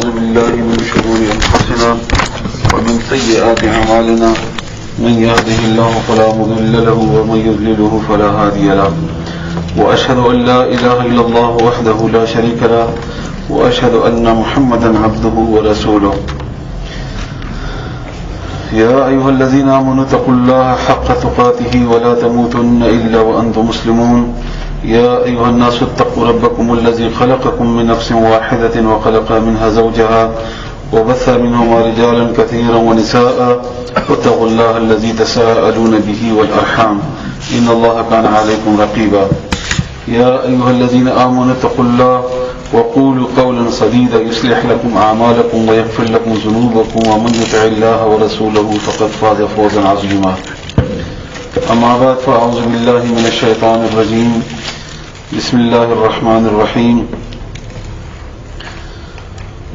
ونعوذ بالله من شرور أنفسنا ومن سيئات أعمالنا من يهده الله فلا مضل له ومن يضلله فلا هادي له وأشهد أن لا إله إلا الله وحده لا شريك له وأشهد أن محمدا عبده ورسوله يا أيها الذين آمنوا اتقوا الله حق تقاته ولا تموتن إلا وأنتم مسلمون يا أيها الناس اتقوا ربكم الذي خلقكم من نفس واحدة وخلق منها زوجها وبث منهما رجالا كثيرا ونساء واتقوا الله الذي تساءلون به والأرحام إن الله كان عليكم رقيبا يا أيها الذين آمنوا اتقوا الله وقولوا قولا سديدا يصلح لكم أعمالكم ويغفر لكم ذنوبكم ومن يطع الله ورسوله فقد فاز فوزا عظيما أما بعد فأعوذ بالله من الشيطان الرجيم بسم الله الرحمن الرحيم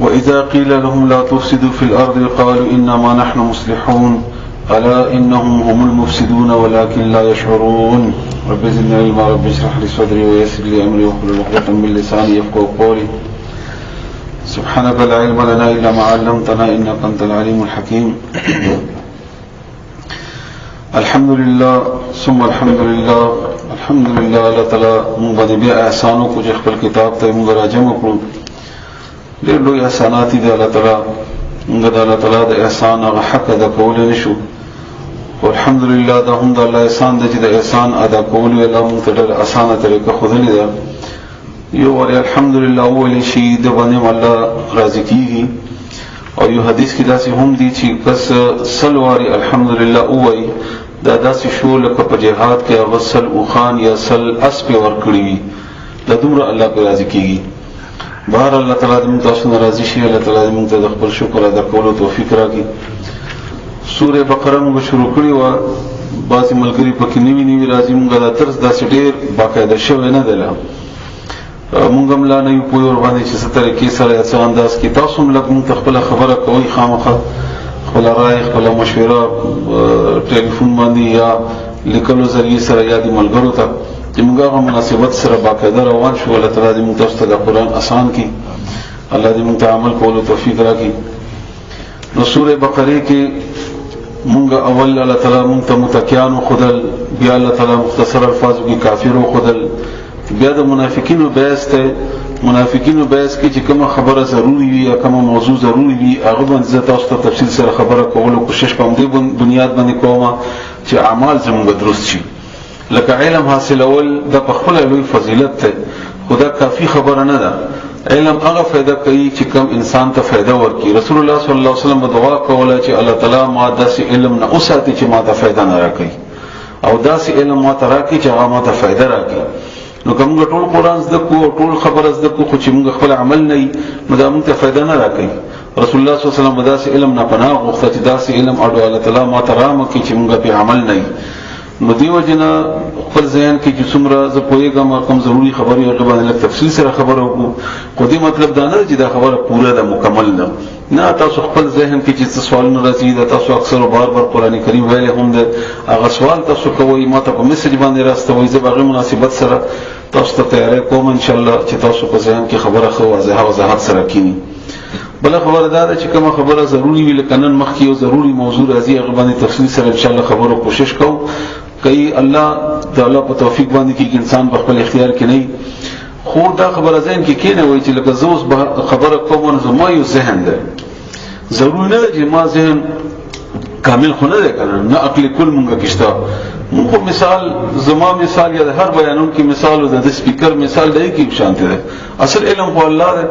وإذا قيل لهم لا تفسدوا في الأرض قالوا إنما نحن مصلحون ألا إنهم هم المفسدون ولكن لا يشعرون رب زدني علما رب اشرح لي صدري ويسر لي أمري واحلل عقدة من لساني يفقهوا قولي سبحانك لا علم لنا إلا ما علمتنا إنك أنت العليم الحكيم الحمد لله ثم الحمد لله الحمد لله اللہ تعالی مونږ باندې بیا احسانو کو چې خپل کتاب ته مونږ راجمع کړو ډېر لوی احسانات دي الله تعالی مونږ د الله تعالی د احسان هغه حق ادا کول نشو والحمد لله دا هم د الله احسان دی چې د احسان ادا کول الله مونږ ته ډېر اسانه طریقه خودلې ده یو ور الحمد لله اول شي د باندې الله راضي کیږي او یو حدیث کې داسې هم دي چې کس سلواري الحمد لله اوای دا داسې شو لکه په جهاد کې غسل او خان یا سل اسب ور کړی وي د دومره الله په راضي کیږي بهر الله تعالی دې موږ تاسو راضي شي الله تعالی دې موږ ته د خپل شکر ادا کولو توفیق راکړي سوره بقره موږ شروع کړې و بعضی ملګری پکې نیوی راځي موږ دا ترس داسې ډېر باقاعده شوی نه دی مونږ هم لا نه یو پوه ور باندې چې څه طریقې سره یا څه انداز کې تاسو هم لږ مونږ ته خپله خبره کوئ خامخا خپله رایه خپله مشوره ټلیفون باندې یا لیکلو ذریعې سره یا د ملګرو ته چې مونږ هغه مناسبت سره باقاعده روان شو الله تعالی دې مونږ تاسو ته د قرآن آسان کړي الله دې مونږ ته عمل کولو توفیق راکړي نو سورې بقرې کې مونږ اول الله تعالی مونږ ته متکیان وښودل بیا الله تعالی مختصر الفاظو کې کافر وښودل بیا د منافیقینو بحث ته منافیقینو بحث کې چې کومه خبره ضروری وي یا کومه موضوع ضروری وي هغه باندې زه تاسو ته تفصیل سره خبره کولو کوشش کوم دې بنیاد باندې کوم چې اعمال زموږ درست شي لکه علم حاصلول د خپل لوی فضیلت ته خدا کافی خبره نه ده علم هغه فائدہ کوي چې کوم انسان ته فائدہ ورکړي رسول الله صلی الله علیه وسلم دعا کوله چې الله تعالی ما داسې علم نه اوساتي چې ما ته فائدہ نه راکړي او داسې علم ما ته راکړي چې هغه ما ته فائدہ راکړي نو کوم ټول قرآن زده کو ټول خبره زده کو خو چې موږ خپل عمل نه نو دا موږ ته فائدہ نه راکړي رسول الله صلی الله علیه وسلم داسې علم نه پناه غوښته چې داسې علم اډو الله تعالی ما ته رامکړي چې موږ په عمل نه نو دیو جنا خپل ذهن کې چې څومره زه پوهېږم کوم ضروري خبرې هغه باندې لږ تفصیل سره خبره وکړو خو دې مطلب دا نه چې دا خبره پوره ده مکمل ده نه تاسو خپل ذهن کې چې څه سوالونه راځي دا تاسو اکثر بار قرآن کریم ویلې هم ده هغه سوال تاسو کوئ ما ته په میسج باندې راستوئ زه به هغې مناسبت سره تاسو ته تیاری کوم انشاءالله چې تاسو په ذهن کې خبره ښه واضحه وضاحت سره کینی بله خبره دا ده چې کومه خبره ضروري وي لکه نن مخکې یو ضروري موضوع راځي هغه باندې تفصیل سره انشاءالله خبرو کوشش کوم کوي الله تعالی په توفیق باندې کې انسان په خپل اختیار کې نه خو دا خبره ذهن کې کینه وای چې لکه زه اوس خبره کوم نو زما یو ذهن ده ضروري نه چې ما ذهن کامل خو نه ده کنه نه عقل کل مونږه کېشته مونږ مثال زما مثال یا هر بیانون کې مثال او د سپیکر مثال دی کې شانته ده اصل علم خو الله ده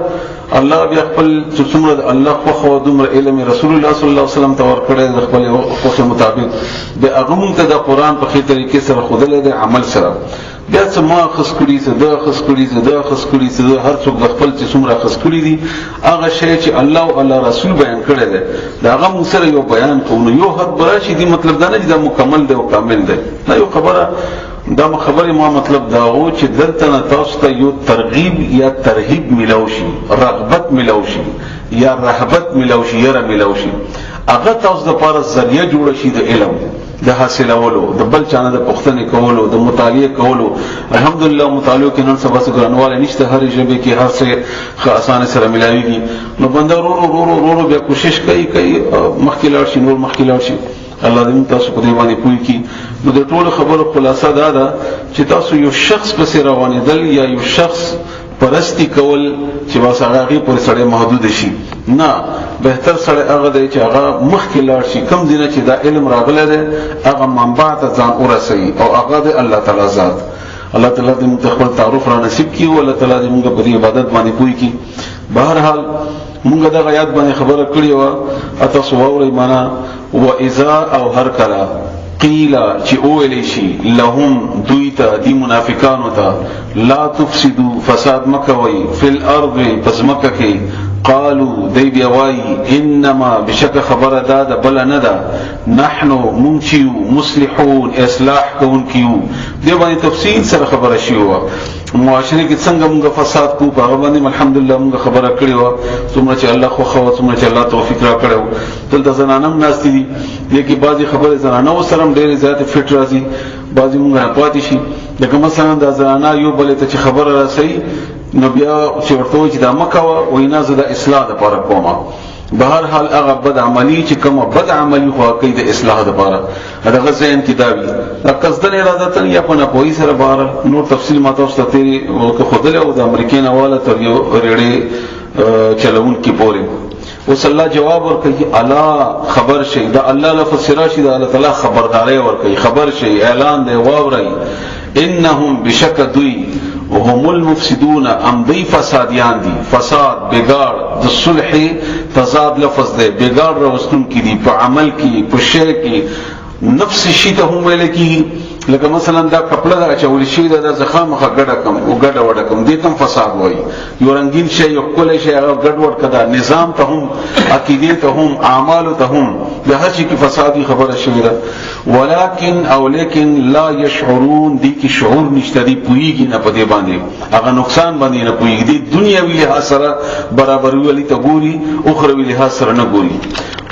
الله بیا خپل څومره الله خو دومره علم رسول الله صلی الله علیه وسلم ته ورکړی د خپل خو مطابق به هغه مونږ ته د قرآن په خې طریقې سره خودلې ده عمل سره بیا څه ما خسکړي څه دا خسکړي څه دا خسکړي څه هر څوک د خپل چې څومره خسکړي دي هغه شی چې الله او الله رسول بیان کړی دی دا هغه موږ سره یو بیان کوو یو حد براشي دي مطلب دا نه چې دا مکمل دی او کامل دی نه یو خبره دا خبره ما مطلب دا و چې دلته تاسو ته یو ترغیب یا ترهیب ملوشي رغبت ملوشي یا رهبت ملوشي یا ملوشي هغه تاسو د لپاره ذریعہ جوړ شي د علم د حاصلولو، د بل چانه د پښتنې کولو، د مطالعه کولو. الحمدلله مطالعه کې نن سبا څه ګرانواله نشته، هر ژبه کې هر څه ښه اسانه سره ملاويږي. نو بنده ورو بیا کوشش کوي مخکې لاړ شي، نور مخکې لاړ شي. الله دې تاسو په دې باندې پوي کړي. نو د ټولو خبرو خلاصه دا ده چې تاسو یو شخص پسې روانېدل یا یو شخص پرستی کول چې بس هغه پر سړی محدود شي نه، بهتر سړی هغه دی چې هغه مخکې لاړ شي. کم دینه چې دا علم راغلی دی هغه منبع ته ځان ورسوي او هغه دی الله تعالی ذات. الله تعالی دې موږ خپل تعارف را نصیب کړي او الله تعالی دې موږ په دې عبادت باندې پوي کړي. بهرحال موږ دا آیات باندې خبره کړې و، تاسو واورئ معنا واذا او هر کله قیل چې اولی شي لهم دویتا دی منافقانو ته لا تفسدوا فساد مکوي فی الارض پس مکه کې قالوا دی بیا وای انما بشک خبر داد بل نه ده نحنو منشیو مصلحون اصلاح کون کیو. دی باندې تفصیل سره خبره شیوه معاشره کې څنګه موږ فساد کو په هغه باندې الحمدلله موږ خبره کړې و. څومره چې الله خو څومره چې الله توفیق را کړو. دلته زنانم ناستې دي لیکي بعضی خبره زنانه وسره ډېر زیات فټ راځي، بعضی موږ نه پاتې شي. لکه مثلا د زنانه یو بل ته چې خبره راسي نو بیا چې ورته چې دا مکه وینا زه د اصلاح لپاره کومه. بهر حال هغه بد عملی چې کومه بد عملی خو کوي د اصلاح لپاره هغه ذهن کې دا وي قصدن اراده یا په نه پوي سره بهر نور تفصیل ما تاسو ته تیری خدله او د امریکای حواله تر یو ریډي چلون کې پورې اوس الله جواب ورکړي الا خبر شي دا الله لفظ راشي دا الله تعالی خبرداري ورکړي خبر شي اعلان دی واوري انهم بشک دوی وهم المفسدون ام دی فسادیان دی. فساد بگاڑ د صلح تضاد لفظ دی، بگاڑ راوستون کی دی په عمل کی په شی کی نفس شی ته هم ویل کی. لکه مثلا دا کپڑا دا چول شي دا زخامخه ګډه کم او ګډه وډه کم دې کم فساد وای. یو رنگین شی یو کله شی هغه ګډ وډ کدا نظام ته هم عقیده ته هم اعمال ته هم د هر شي کې فسادي خبره شوی ده. ولکن او لیکن لا يشعرون دي کی شعور نشته دي پویږي نه پدې باندې هغه نقصان باندې نه پویږي دي دنیاوی لحاظ سره برابر ویلي ته ګوري اخروی لحاظ سره نه ګوري.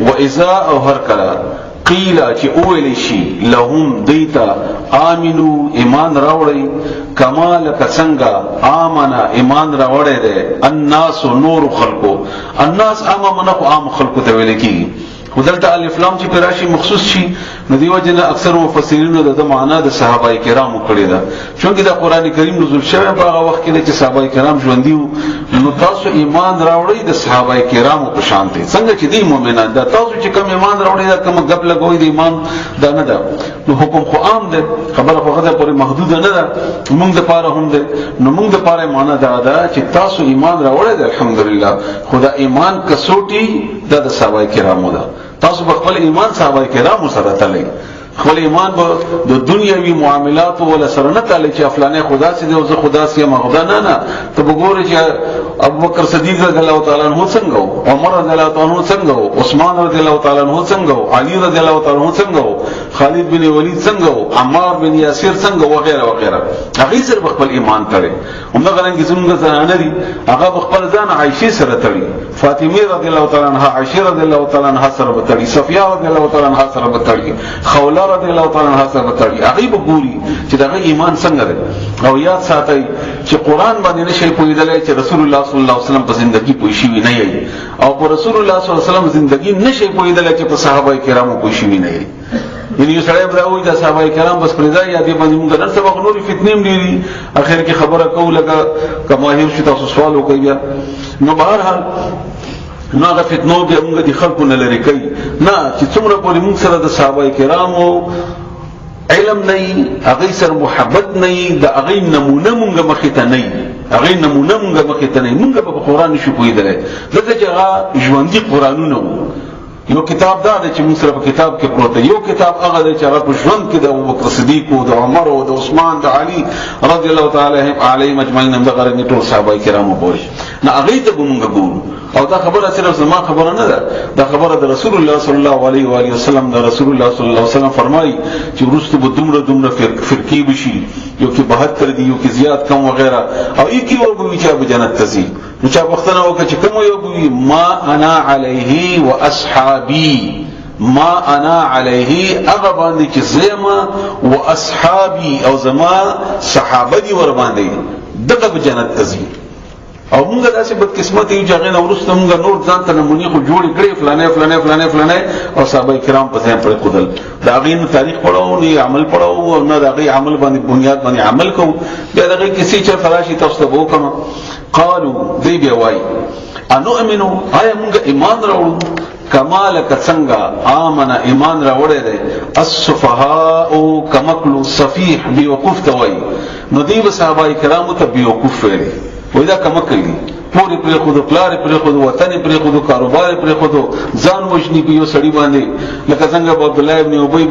واذا او هر کله قیل چې اولی شي لهم دیتا آمنو ایمان راوړی کمال کڅنګا آمنا ایمان راوړی دی الناس نور خلقو. الناس عامه عام خلقو ته ویل کیږي. ودلته الف لام چې پراشي مخصوص شي نو دیو جن اکثر مفسرینو د معنا د صحابه کرامو کړی دا چونکه د قران کریم نزول شوی په هغه وخت کې چې صحابه کرام ژوند دي. نو تاسو ایمان راوړی د صحابه کرامو په شان دي څنګه چې دی مؤمنان دا تاسو چې کوم ایمان راوړی دا کوم غب لګوي د ایمان دا نه ده. نو حکم خو عام ده خبره په هغه پورې محدود نه ده موږ د پاره هم ده. نو موږ د پاره معنا دا ده چې تاسو ایمان راوړی د الحمدلله خدا ایمان کسوټي د صحابه کرامو ده. تاسو په خپل ایمان صحابه کرامو سره تللی خپل ایمان د دنیوي معاملات ولا سره نه تللی چې افلانه خدا سي دی او زه خدا سي مغدا نه ته وګورئ چې ابو بکر صدیق رضی الله تعالی عنہ څنګه وو، عمر رضی الله تعالی عنہ څنګه وو، عثمان رضی الله تعالی عنہ څنګه وو، علي رضی الله تعالی عنہ څنګه وو، خالد بن ولید څنګه وو، عمار بن یاسر څنګه وغیرہ وغیرہ. هغه سره خپل ایمان تړي همغه رنګ څنګه زنانه دي هغه خپل ځان عائشه سره تړي، فاطمه رضی الله تعالی عنها، عائشه رضی الله تعالی عنها سره تړي، صفیه رضی الله تعالی عنها سره تړي، خوله رضی الله تعالی عنها سره تړي. هغه وګوري چې دغه ایمان څنګه دی. او یاد ساتئ چې قران باندې نشي پوهیدلای چې رسول الله صلی الله علیه وسلم په زندگی پوه شي نه یي او په رسول الله صلی الله علیه وسلم زندگی نشي پوهیدلای چې په صحابه کرامو پوه شي نه یي. یعنی یو سړی براوي د صحابه کرام بس پرځا یا دې باندې موږ نن سبا نورې فتنې لري اخر کې خبره کوو لکه کماهیر شي تاسو سوال وکړئ بیا. نو بهرحال نو هغه فتنو به موږ د خلکو نه لري کوي نه چې څومره پورې موږ سره د صحابه کرامو علم نه هغه سره محبت نه د هغه نمونه موږ مخې ته نه هغه نمونه موږ مخې ته نه موږ په قران شو پوهیدل ځکه چې هغه ژوندۍ قرانونه وو. یو کتاب دا چې موږ سره په کتاب کې پروت یو کتاب هغه چې هغه په ژوند کې د ابوبکر صدیق او د عمر او د عثمان د علي رضی الله تعالی علیهم اجمعین هم د غره ټول صحابه کرامو پورې نه هغه ته موږ ګورو. او دا خبره صرف زما خبره نه ده دا خبره د رسول الله صلی الله علیه و آله وسلم د رسول الله صلی الله علیه وسلم فرمایي چې ورستو به دومره فرقې بشي یو کې 72 دي یو کې زیات کم وغیرہ او یک یو به چې به جنت ته ځي. نو چا وختونه وکړي چې کوم یو به ما انا علیه و اصحابي ما انا علیه هغه باندې چې زما او اصحابي او زما صحابه دي ور باندې دغه په جنت ته ځي. او موږ داسې بدقسمت یو چې هغه نه ورسته موږ نور ځان ته نمونې خو جوړې کړې فلانه فلانه فلانه فلانه او صحابه کرام په ځای پر خودل دا غین تاریخ پڑھو نه عمل پڑھو او نه دغه عمل باندې بنیاد باندې عمل کو بیا دغه کسی چې فراشي تاسو ته وکم قالو دی بیا وای انو امنو آیا موږ ایمان راوړو کمال کڅنګا آمن ایمان راوړې ده السفهاء کمکلو صفیح بیوقوف توي نو دی صحابه کرام ته بیوقوف ویلي وای دا کمکل دي پوری پر خود پلار پر خود وطن پر خود کاروبار پر خود ځان وجنی په یو سړی باندې لکه څنګه عبد الله ابن ابي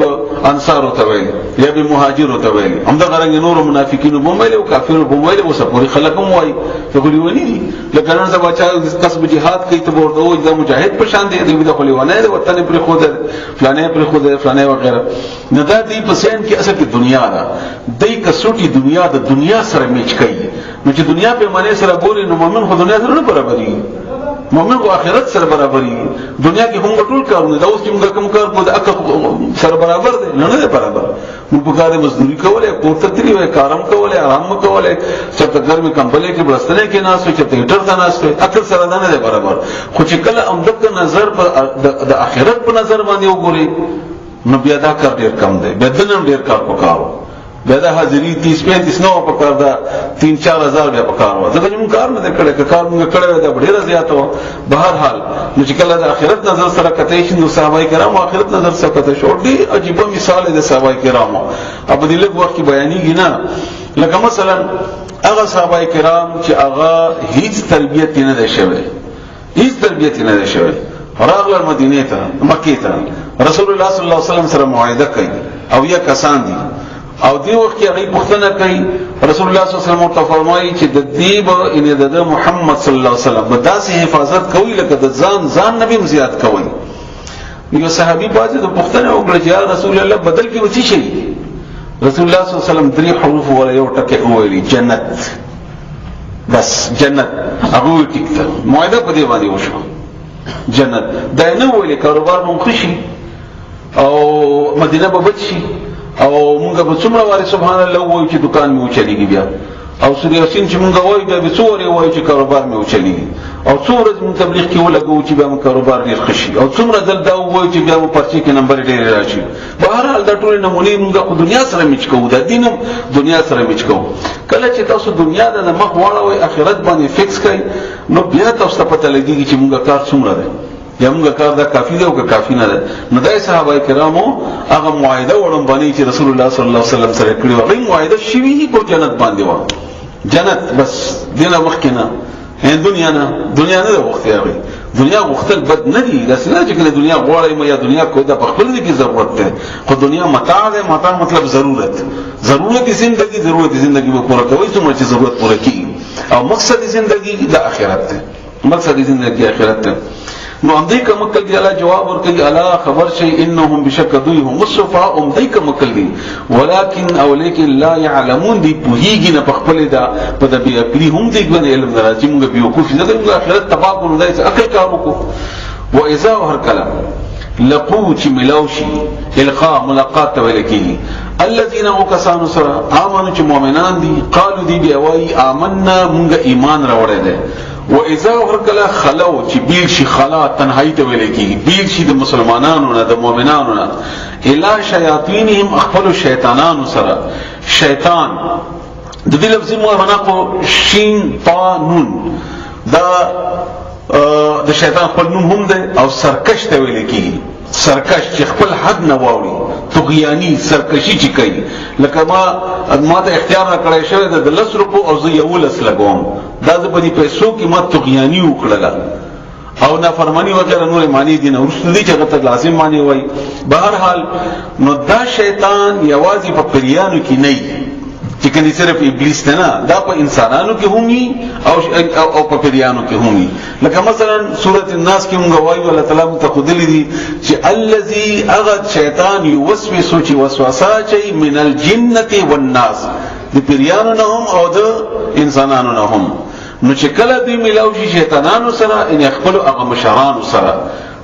انصار ته ویل یا به مهاجر ته ویل همدا غرنګ نور منافیقینو بومایل او کافرو بومایل او سپوري خلقم وای ته غلیونی دي لکه نن سبا چې کسب جهاد کوي ته ورته او د مجاهد په شان دي د خلیونه د وطن پر خود فلانه پر خود فلانه وغیرہ نه دا دی په سین کې اصل کې دنیا ده دای کسوټي دنیا د دنیا سره میچ کوي نو چې دنیا په معنی سره ګوري نو مومن خو دنیا سره نه برابرۍ مومن کو آخرت سره برابرۍ دنیا کې هم ټول کارونه دا اوس چې موږ کوم کار کو د اکه سره برابر دي نه نه برابر موږ په کار مزدوري کوله کوته تری وای کارم کوله آرام کوله چې په ګرمه کمبلې کې برستنه کې ناس چې په هیټر ته ناس اکل سره نه برابر خو چې کله امدک نظر پر د آخرت په نظر باندې وګوري نو بیا دا کار ډیر کم دی بدنم ډیر کار وکاو بدا حاضری 30-35 نو پکار دا 3-4 هزار بیا پکار و ځکه موږ کار نه کړی کار موږ کړی دا ډیر زیات و بهر حال نو چې کله د آخرت نظر سره کته شي نو صحابه کرام آخرت نظر سره کته شو ډیر عجیب مثال دی صحابه کرام اب دې لږ وخت بیانېږي نه لکه مثلا هغه صحابه کرام چې هغه هیڅ تربیت نه ده شوی هیڅ تربیت نه ده شوی راغله مدینه ته مکه ته رسول الله صلی الله علیه وسلم سره معاهده کوي او یا کسان دي او دی وخت کې هغه پوښتنه کوي رسول الله صلی الله علیه وسلم ته فرمایي چې د دې به ان د محمد صلی الله علیه وسلم به داسې حفاظت کوي لکه د ځان نبی زیات کوي. یو صحابي باندې د پوښتنه وکړه چې رسول الله بدل کې وتی شي رسول الله صلی الله علیه وسلم 3 حروف ولا یو ټکی ویلي جنت بس جنت هغه ټیکته موعده په دې باندې وشو جنت دا نه ویلي کاروبار مو خوشي او مدینه به بچي او مونږ په څومره واره سبحان الله وایو چې دکان مې وچلېږي بیا او سوري یاسین چې مونږ وایو بیا به څوره وایو چې کاروبار مې وچلېږي او څوره مونږ تبلیغ کې ولګو چې بیا مو کاروبار ډیر خشي او څومره دل دا وایو چې بیا مو پرچې کې نمبر ډیر راشي بهر حال دا ټول نمونه مونږ په دنیا سره میچ کوو دا دینم دنیا سره میچ کوو کله چې تاسو دنیا د مخ واړوي آخرت باندې فکس کړئ نو بیا تاسو ته پته لګیږي چې مونږ کار څومره دی یا موږ کار دا کافی دی او که کافی نه ده نو دای صحابه کرامو هغه معاهده وړم باندې چې رسول الله صلی الله علیه وسلم سره کړی و هغه معاهده شوی په جنت باندې و جنت بس دینه وخت نه دنیا نه وخت یې دنیا وختل بد نه دی دا څنګه چې دنیا غواړي مې یا دنیا کو دا په خپل کې ضرورت ده خو دنیا متاع ده متاع مطلب ضرورت زندگی به پوره کوي څومره چې ضرورت پوره کیږي او مقصد زندگی د آخرت ده مقصد زندگی آخرت ده نو اندای کا مکل دی الله جواب ورکړي الله خبر شي انهم بشکدوهم الصفاء اندای کا مکل دی ولکن او لیکن لا يعلمون دی پوهیږي نه پخپل دا په د بیا کلی هم دی ګنه علم دراتي موږ بیوقوف نه د آخرت تباہ نه دای څه عقل کارو کو و اذا هر کلام لقو چې ملوشي القاء ملاقات ولکي الذين وكسانوا سرا امنوا چې مؤمنان دي قالوا دي بیا وای آمنا موږ ایمان راوړل دي و اذا ورکلا خلو چې بیل شي خلا تنهایی ته ویل کیږي بیل شي د مسلمانانو نه د مؤمنانو نه الا شیاطینهم اخفل شیطانانو سره شیطان د دې لفظ معنا کو شین طا نون دا د شیطان خپل نوم هم ده او سرکش ته ویل کیږي سرکش چې خپل حد نه واوري طغیانی سرکشی چې کوي لکه ما ته اختیار را کړی شوی د 10 روپو او زه یو لس لګوم دا د په پیسو کې ما طغیانی وکړل او نافرمانی وغیرہ نور معنی دي نه ورسته دي چې هغه لازم معنی وای بهر حال نو دا شیطان یوازې په پریانو کې نه چې کني صرف ابلیس نه دا په انسانانو کې همي او په پریانو کې همي لکه مثلا سورۃ الناس کې موږ وایو الله تعالی متقدلی دي چې الذي اغد شیطان یوسوس چې وسوسه کوي من الجنه والناس د پریانو نه هم او د انسانانو نه هم نو چې کله دوی ملاوي شیطانانو سره ان خپل هغه مشرانو سره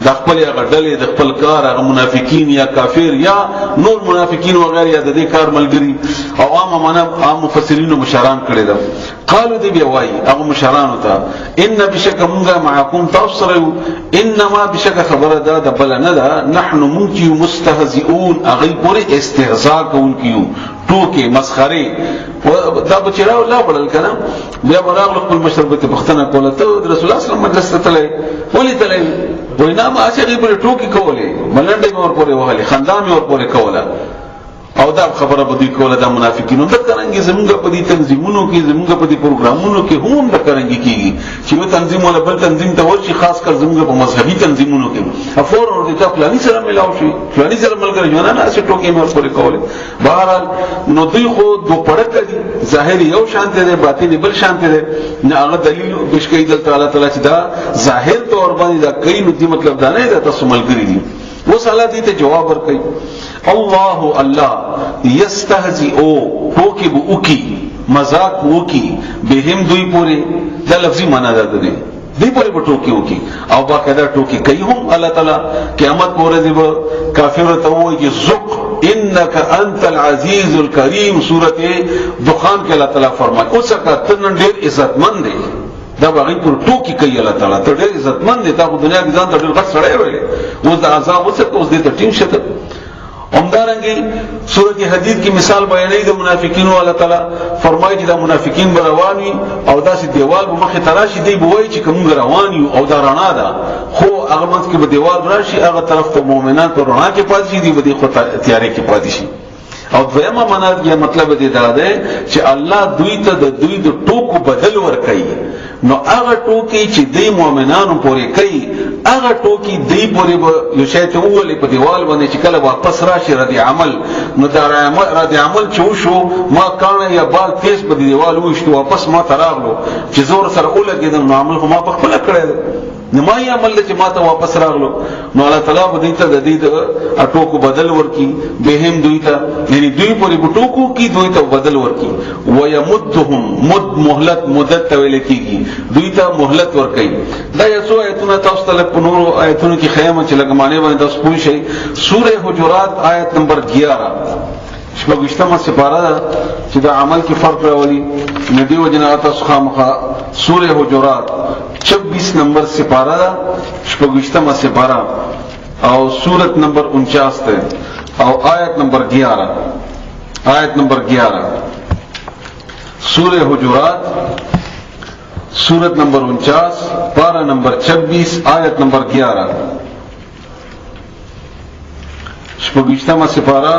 د خپل غډلې د خپل کار هغه منافقین یا کافر یا نور منافقین وغیرہ یا د دې کار ملګری او عام مفسرین او مشران کړي دا قالو دی بیا وای هغه مشران ته ان بشک مونږه معکم تاسو انما بشک خبره ده د بل نه ده نحن مونږ مستهزئون هغه پورې استهزاء کوونکیو ټوکې مسخره دا بچراو لا وړل کنه بیا براغ خپل مشربته بختنه کوله ته رسول الله صلی الله علیه وسلم مجلس ته تللی ولی تللی وینا ما چې غیبره ټوکی کوله ملنډې مور پورې وهلي خندام مور پورې کوله او دا خبره به دوی کوله د منافقینو د کرنګي زمونږ په دې تنظیمونو کې زمونږ په دې پروګرامونو کې هم د کرنګي کیږي چې نو تنظیم ولا بل تنظیم ته ورشي خاص کر زمونږ په مذهبي تنظیمونو کې افور اور د فلاني سره ملاو شي فلاني سره ملګری جوړه نه چې ټوکې مور پورې کوله بهرحال نو دوی خو دو پړک دي ظاهر یو شانته ده باطن بل شانته ده نه هغه دلیل بشکې د تعالی چې دا ظاهر تور باندې دا کوي نو دې مطلب دا نه ده تاسو ملګری دي وہ صلاح دی تے جواب ورکئی اللہ اللہ یستہزئو ٹوکی بو اکی مذاق وکی بہم دوی پورے دا لفظی معنی دا دے دی پورے بو ٹوکی وکی او باقاعدہ ٹوکی کئی ہم اللہ تعالی قیامت پورے دی کافر تو یہ زق انک انت العزیز الکریم سورۃ دخان کے اللہ تعالی فرمائے اس کا تنن ډیر عزت مند ہے دا باغی پر ټوکی کوي الله تعالی ته ډېر عزتمن دي تا په دنیا کې ځان ته ډېر غټ سړی ویلې اوس د عذاب وسه اوس دې ته ټینګ شته همدارنګه سورۃ حدید کی مثال بیانې د منافقینو الله تعالی فرمایي چې دا منافقین رواني او داسې دیوال په مخه تراشي دی بوي چې کوم رواني او دا رڼا ده خو هغه منځ کې به دیوال راشي هغه طرف ته مؤمنان په رڼا کې پاتې شي دی به خو تیارې کې پاتې شي او دویمه معنا یې مطلب دې دا ده چې الله دوی ته د دوی د ټوکو بدل ورکړي نو هغه ټوکی چې دی مؤمنانو پورې کوي هغه ټوکی دی پورې یو شی ته وولې په دیوال باندې چې کله واپس راشي ردی عمل نو دا ردی عمل چې وشو ما کانه یا بال تیز په دیوال وشتو واپس ما تراغلو چې زور سره ولګیدم نو عمل ما په خپل کړی نمای عمل چې ما ته واپس راغلو نو الله تعالی به دې ته د دې د اټوکو بدل ورکی بهم دوی ته یعنی دوی پورې ټوکو کی دوی ته بدل ورکی ويمدهم مد مهلت مدت ویل کیږي دوی ته مهلت ورکي دا یسو ایتونه تاسو ته په نور ایتونو کې خیمه چې لګمانه باندې تاسو پوه شئ سوره حجرات آیت نمبر 11 شپږشتمه سپاره چې د عمل کې فرق راولي ندی وجنا تاسو خامخه سوره حجرات 26 نمبر سپاره شپږشتمه سپاره او سورت نمبر 49 ته او آیت نمبر 11 سوره حجرات سورت نمبر 49 پارہ نمبر 26 آیت نمبر 11 شپږشتمه سپاره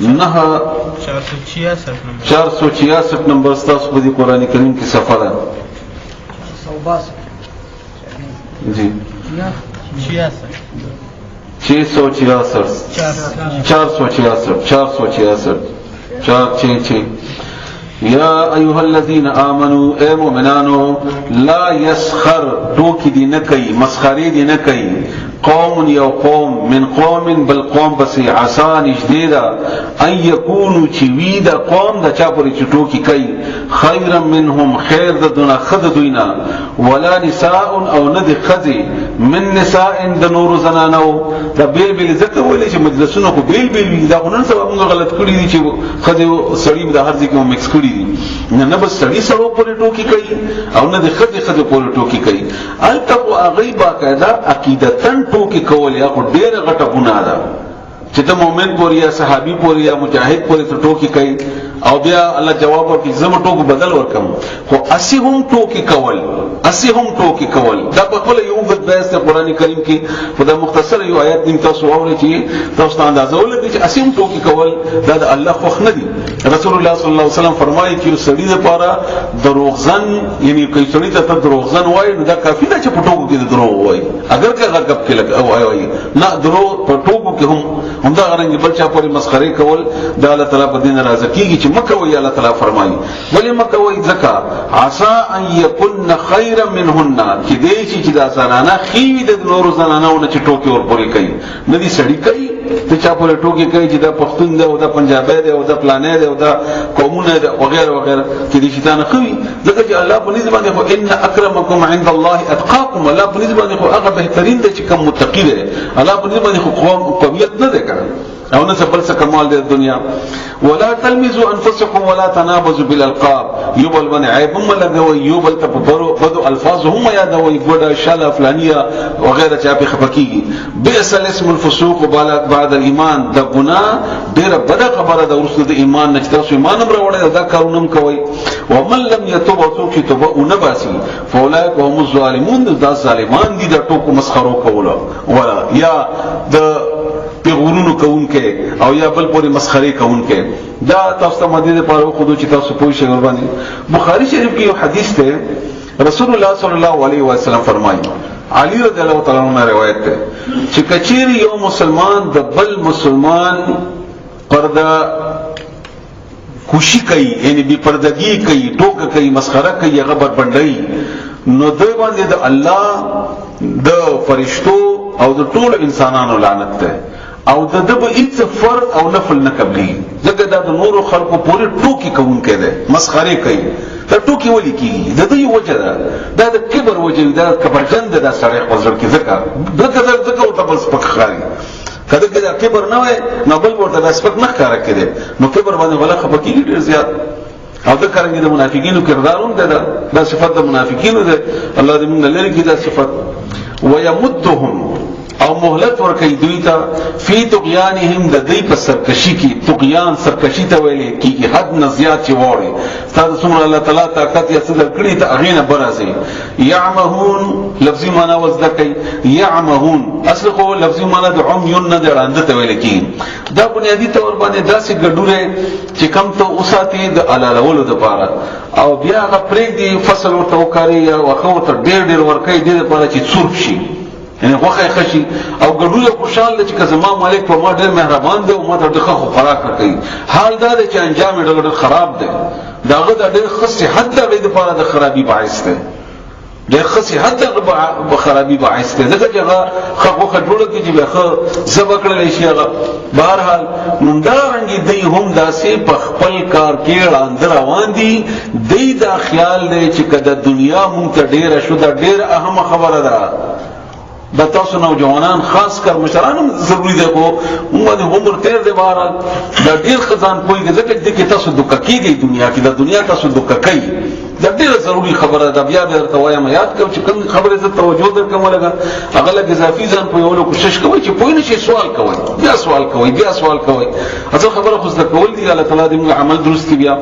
466 نمبر ستاسو په دې قرآن کریم کې صفحه ده جی 466 یا ایها الذین آمنوا اے مومنانو لا یسخر ټوکی دی نه کوي مسخری دی نه کوي قوم یا قوم من قوم بل قوم بس عسى نجديدا ان يكونوا چويدا قوم دا چا پوری چټوکی کوي خيرا منهم خیر د دنا خد دوینا ولا نساء او ند خذي من نساء د نور زنانو دا بیل بیل ذکر ولې چې مجلسونه کو بیل بیل دا نن سبا موږ غلط کړی دي چې خذي سړی د هر ځای کې مکس کړی دي نه بس سړی سره پوری ټوکی کوي او نه د خذي پوری ټوکی کوي التقوا غیبا قاعده عقیدتن ټوکی کول یا کو ډېر غټه ګناه ده چې ته مؤمن پورې یا صحابي پورې یا مجاهد پورې ته ټوکی کوي او بیا الله جواب ورکړي زما ټوکو بدل ورکم خو اسی هم ټوکی کول دا په خپل یو بد بیس ته قرآن کریم کې په دا مختصر یو آیت نیم تاسو اورئ چې تاسو ته اندازه ولګي چې اسی هم ټوکی کول دا د الله خوښ نه دي رسول الله صلی الله علیه وسلم فرمایي چې سړی لپاره دروغزن یعنی کوي سړی ته دروغزن وایي نو دا کافی نه چې په ټوکو کې دروغ وایي اگر که غږ کې لګ او وایي نه دروغ په ټوکو کې هم دا غرنګ بل چا پورې مسخره کول دا الله تعالی په دین راضي کیږي چې مکوي الله تعالی فرمایي ولی مکوي ځکه عسى ان يكن خيرا منهن چې دې چې دا زنانه خېوي د نورو زنانو نه چې ټوکی ور پورې کوي نه دي سړی کوي ته چا پورې ټوکی کوي چې دا پښتون دی او دا پنجابی دی او دا پلانې دی او دا قومونه دی وغیرہ وغیرہ چې دې شیطان خوي ځکه چې الله په نسبت باندې خو ان اکرمکم عند الله اتقاکم الله په نسبت باندې خو هغه بهترین دی چې کوم متقی دی الله په نسبت باندې خو قوم قومیت نه دی کړی او نه څه بل څه کمال دی دنیا ولا تلمزوا انفسكم ولا تنابزوا بالالقاب یوبل باندې عیب هم لګوي یوبل ته بدو الفاظ هم یادوي ګوډه شاله فلانیه وغیرہ چا په خپکیږي بئس الاسم الفسوق بعد الايمان د ګناه ډیره بده خبره ده ورسره د ایمان نه چې تاسو ایمان هم راوړی دا کارونه کوي ومن لم يتوب وتوب ونباسي فاولئك هم الظالمون دا ظالمان دي د ټوکو مسخرو کوله ولا یا د پیغورونو کوونکې او یا بل پورې مسخري کوونکې دا تاسو ته مدینه په خودو چې تاسو پوه شئ ور باندې بخاری شریف کې یو حدیث ته رسول الله صلی الله علیه وسلم فرمایي علی رضی الله تعالی عنہ روایت ده چې کچيري یو مسلمان د بل مسلمان پردا خوشي کوي یعنی بي پردګي کوي ټوکه کوي مسخره کوي هغه بربندای نو دوی باندې د الله د فرشتو او د ټول انسانانو لعنت ده او د دبه هیڅ فرض او نفل نه قبلي ځکه دا د نورو خلقو پوری ټوکی کوونکې ده مسخره کوي ته ټوکی ولي کیږي د دې وجه ده د کبر وجه ده کبرجن ده سره خپل کې ځکه او ته بس پخاري کله کله کبر نه وي نو بل ورته د سپک نه کار کوي نو کبر باندې ولا خپکیږي ډیر زیات او دا کریں د منافیقینو کردارون ده دا صفات د منافیقینو ده الله دې موږ لری کې دا صفات ويمدهم او مهلت ورکړي دوی ته فی طغیانهم د دې په سرکشي کې طغیان سرکشي ته ویلې کیږي حد نه زیات چې وړي تاسو څومره الله تعالی طاقت یې صدر کړی ته اغینه برازي یعمهون لفظي معنا وزدکای یعمهون اصل خو لفظي معنا د عميون نه دراند ته ویل کیږي دا بنیادی تور باندې داسې ګډوره چې کم ته اوساتي د علالولو د پاره او بیا غ پرېګ دی فصل ورته وکاري یا واخو ته ډېر ورکې دي لپاره چې څورک شي یعنی خوخه خشي او ګډوله خوشاله چې زما مالک په ما ډېر مهربان دی او ما ته دغه خوراک کوي حال دا چې انجام ډېر خراب دی داغه د ډېر خصي حد د لپاره د خرابي باعث دی ډېر خصي حد د خرابي باعث دی ځکه چې هغه خوخه جوړه کې چې به زبکړل شي هغه بهرحال مندارنګي دی هم داسې په خپل کار کې وړاندې روان دي دی دا خیال دی چې کله دنیا مونږ ته ډېر شو دا ډېر اهم خبره ده د تاسو نوجوانان خاص کر مشرانم ضروری ده کو موږ عمر تیر دی بار د ډیر خزان کوی ځکه چې تاسو د ککیږي دنیا کې د دنیا تاسو د ککای د ډیر ضروری خبره ده بیا درته وایم یاد کوم چې کوم خبره ته توجه درکوم لګا هغه لګ اضافي ځان په یو کوشش کوي چې پوه نشي سوال کوي بیا سوال کوي اصل خبره خو ځکه کول دي الله تعالی دې عمل درست کی بیا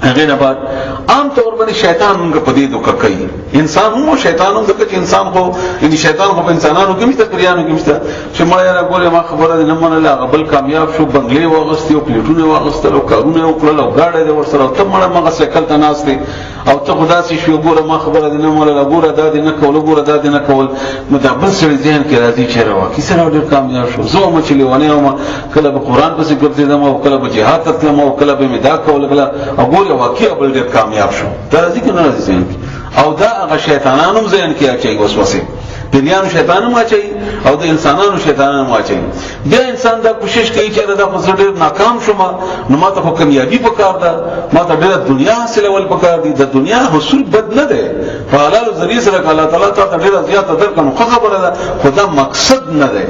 هغه نه بعد عام طور باندې شیطان موږ په دې دوکه کوي انسان هم شیطان هم ځکه چې انسان خو یعنی شیطان خو په انسانانو کې مشته کریانو کې مشته چې ما یې راغوله ما خبره نه منله غبل کامیاب شو بنگلې واغستې او پلیټونه واغستل او کارونه وکړل او گاډه دې ورسره ته مړه مغه سیکل ته ناشته او ته خدا سي شو ګوره ما خبره نه منله ګوره دا دې نه کول ګوره دا دې نه کول نو دا بل سړي ذهن کې راځي چې راو کیسه راو ډېر کامیاب شو زه ما چې لیونه او کله به قرآن پسې ګرځیدم او کله به جهاد ته تلم او کله به مدا کول کله او ګوره واقعي بل ډېر کامیاب شو دا ځکه نه راځي او دا هغه شیطانانو ذهن کې اچي وسوسه پیریانو شیطانانو اچي او د انسانانو شیطانانو اچي بیا انسان دا کوشش کوي چې دا په ډېر ناکام شوم نو ماته خو کامیابی پکار ده ماته ډېر دنیا حاصل ول پکار دي د دنیا حصول بد نه ده په حلال ذریعہ سره الله تعالی ته ډېر زیات درکړو خو خبره ده خدا مقصد نه ده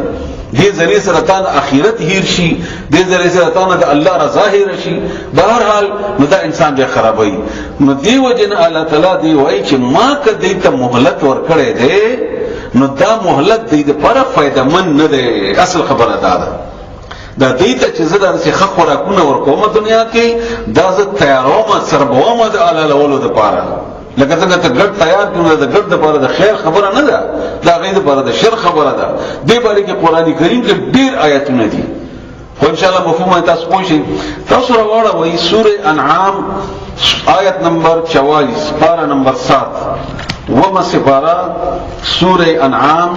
دې ذریعہ سره تان اخرت هیر شي دې ذریعہ سره تان د الله رضا هیر شي بهرحال نو دا انسان به خرابوي نو دی وجن الله تعالی دی وایي چې ما کدی ته مهلت ورکړې ده نو دا مهلت دې لپاره فائدہ من نه ده اصل خبره ده دا دې ته چې زړه سره خخ خوراکونه ورکوم دنیا کې دا زه تیاروم سربوم د الله لولو لپاره لکه څنګه ته ګډ تیار کړو د ګډ لپاره د خیر خبره نه ده دا غیر لپاره د شر خبره ده دې باندې کې قرآن کریم کې ډېر آیاتونه دي خو ان شاء الله مفهوم تاسو پوه شئ تاسو راوړه وایي سوره انعام آیت نمبر 44 پارا نمبر 7 وما سپارا سوره انعام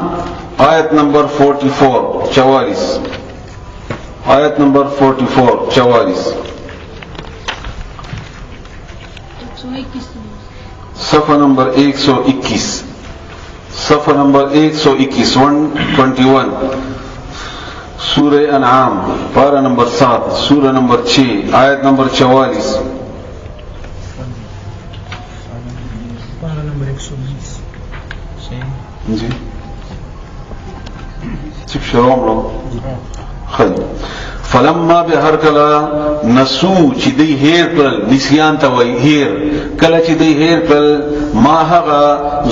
آیت نمبر 44 آیت نمبر 44 صفحہ نمبر 121 صفحہ نمبر 121 121 سورہ انعام پارہ نمبر 7 سورہ نمبر 6 آیت نمبر 44 پارہ نمبر 120 جی چپ شروع لو خل فلما به هر کلا نسو چې دی هیر کړل نسیان ته وای هیر کله چې دی هیر کړل ما هغه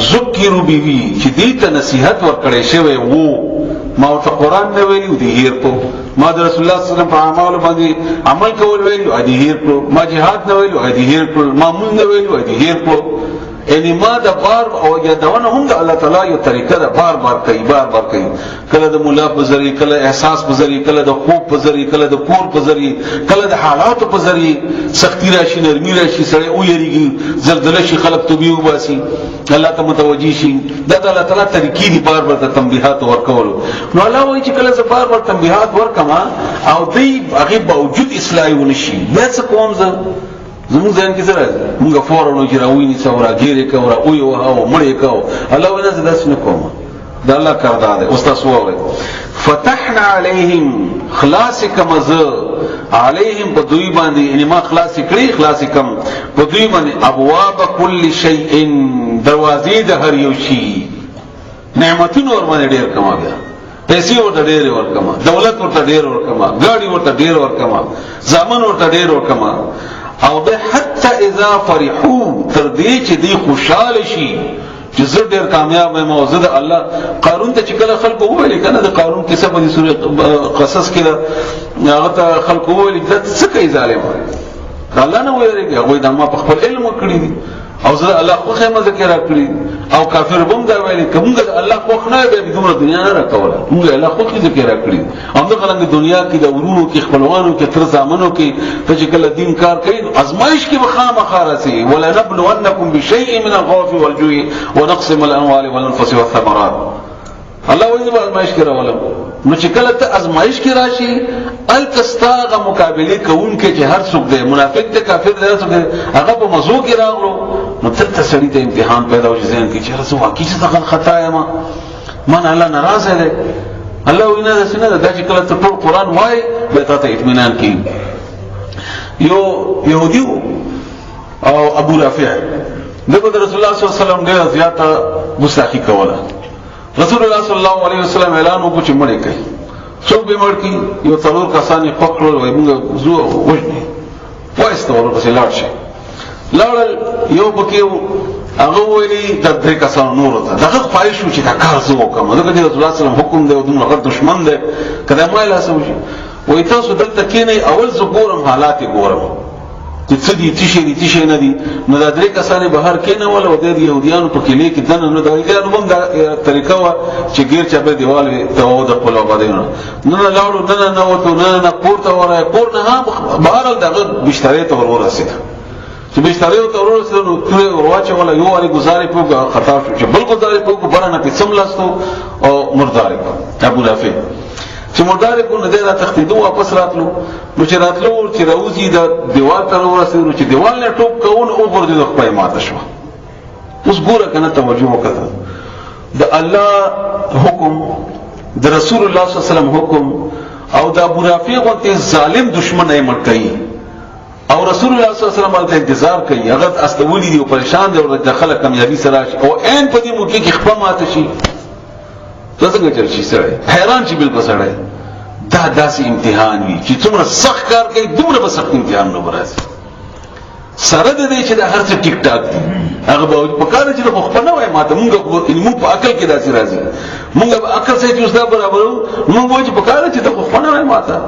ذکروا به چې دی ته نصیحت ورکړې شوی وو ما ته قرآن نه ویلو دی هیر کو ما د رسول الله صلی الله علیه وسلم په اعمال باندې عمل کول ویلو دی هیر کو ما جهاد نه ویلو دی هیر کو ما مونږ نه ویلو دی هیر کو یعنی ما د بار او یادونه هم د الله تعالی یو طریقه ده بار بار کوي کله د مولا په ذریعہ کله احساس په ذریعہ کله د خوب په ذریعہ کله د کور په ذریعہ کله د حالات په ذریعہ سختی راشي نرمي راشي سره او یریږي زلزلہ شي خلق توبې وباسي الله ته متوجي شي دا د الله تعالی طریقې دي بار بار د تنبیحات ورکول نو الله وایي چې کله زه بار بار تنبیحات ورکما او دی هغه باوجود اصلاحي ونشي بیا څه کوم زه زموږ ځان کې سره موږ فورانو چې راویني څورا ګیره کورا او یو او مړې کو الله وینا زه داس نه کوم دا الله کار ده او تاسو وایي فتحنا عليهم خلاص کمز عليهم بدوی باندې یعنی ما خلاص کړی خلاص کم بدوی باندې ابواب كل شيء دروازې د هر یو شي نعمتونو ور باندې ډېر کما بیا پیسې ورته ډېر ورکما دولت ورته ډېر ورکما ګاډي ورته ډېر ورکما ځامن ورته ډېر ورکما او به حتی اذا فرحوا تر دې چې دی خوشاله شي چې زه ډېر کامیاب یم او زه د الله قارون ته چې کله خلق وویل کنه د قارون کیسه په سورې قصص کې هغه ته خلق وویل چې څه کوي ظالم الله نه ویریږي هغه د ما په خپل علم کړی دي او زه الله خو خیمه ذکر کړی او کافر بم دا ویل کومه الله خو نه به دومره دنیا نه راکوله موږ الله خو ذکر کړی هم د کلنګ دنیا کې د ورونو کې خپلوانو کې تر زامنو کې چې کله دین کار کوي آزمائش کې بخامه خارسي ولا نبلونکم بشیء من الخوف والجوع ونقص من الاموال والانفس والثمرات الله وایي په آزمائش کې راولم نو چې کله ته آزمائش کې راشي الکستاغه مقابله کوونکې چې هر څوک دی منافق دی کافر دی هغه په موضوع کې راغلو نو تل سړی ته امتحان پیدا وشي ځین کې چې رسو واقعي څه خطا یم من الله ناراضه دی الله وینا د سینه د چې کله ته ټول قرآن وای به ته اطمینان کوي یو يهودي او ابو رافع دغه رسول الله صلی الله علیه وسلم ډېر زیاته ګستاخی کوله رسول الله صلی الله علیه وسلم اعلان وکړ چې مړ کړي څوک به مړ کړي یو څلور کسانې پکړل وای موږ زو وښني وایسته ورپسې لاړ شي لاړل یو پکې هغه ویلي د درې کسانو نور ته دغه خواهش و چې دا کار زه وکړم دغه رسول الله صلی الله علیه وسلم حکم دی او دومره غټ دشمن دی کله ما لاس وشي وای تاسو دلته کېنئ اول زه ګورم حالات ګورم چې څه دي څه شي نه دي نو دا درې کسانې بهر کېنه ول او د يهوديانو په کلی کې دنه نو دا یو هم دا طریقه وا چې غیر چا به دیوال ته و د خپل آبادینو نو لاړو نه وته نه پورته وره پور نه بهر دغه بشتري ته ورسید چې بشتري ته ورسید نو ټول ورواچ ولا یو علي گزارې په خطا شو چې بل گزارې په برانه په سملاستو او مرداري ابو رافع چې مردار کو نه دا تختیدو واپس راتلو نو چې راتلو چې راوځي دا دیوال ته ورسېدو چې دیوال نه ټوپ کوون او ورته د خپل ماته شو اوس ګوره کنه توجه وکړه د الله حکم د رسول الله صلی الله علیه وسلم حکم او د ابو رافع غوته ظالم دشمن یې مړ کړي او رسول الله صلی الله علیه وسلم ته انتظار کوي هغه استولی دی او پریشان دی او د خلک کامیابی سره او عین په دې موقع کې خپل ماته شي څنګه چل شي سره حیران شي بالکل سره دا داسې امتحان وي چې څومره سخت کار کوي دومره به سخت امتحان نه وراسي سره د دې چې د هر څه ټیک ټاک دي هغه به په کار چې خو خپل نه وای ماته موږ په عقل کې داسې راځي موږ په عقل سره چې اوسه برابرو موږ وایو چې په کار چې خو خپل نه وای ماته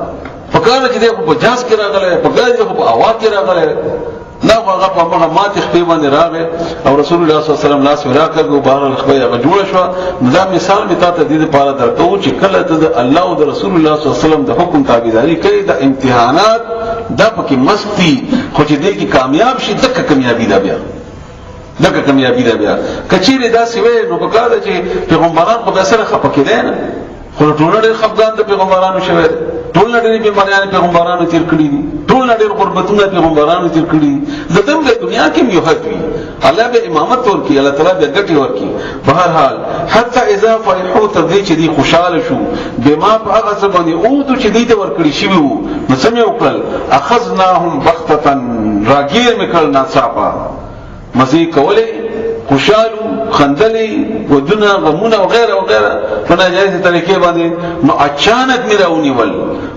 په کار چې د په جاس کې راغله په کار چې په اواز کې راغله نه هغه په هغه ماته خپل باندې راغی او رسول الله صلی الله علیه وسلم لاس ورکړو بهر خپل هغه جوړ شو دا مثال می ته د دې لپاره درکو چې کله ته د الله او د رسول الله صلی الله علیه وسلم د حکم تابعداري کوي د امتحانات د پکې مستی خو چې دې کې کامیاب شي دغه کامیابی دا بیا کچېره دا سی وې نو په کار چې پیغمبران په سره خپکې دي نه خو ټول ډېر خپګان د پیغمبرانو شوی ټول ډېر بیماریان پیغمبرانو تیر کړی دي، ټول ډېر غربتونه پیغمبرانو تیر کړی دي. دته د دنیا کې یو حد وي، الله به امامت ورکړي، الله تعالی به ګټي ورکړي. بهر حال حتی اذا فرحوا تذ چې دي خوشاله شو بما هغه څه باندې او چې دي ته ورکړي شي وو، نو سمې وکړل اخذناهم بغتة، راګیر میکړل ناڅاپه، مزي کولې، خوشالو، خندلې، ودونه، غمونه وغیرہ وغیرہ په ناجایز طریقې باندې، نو اچانک میراونی ول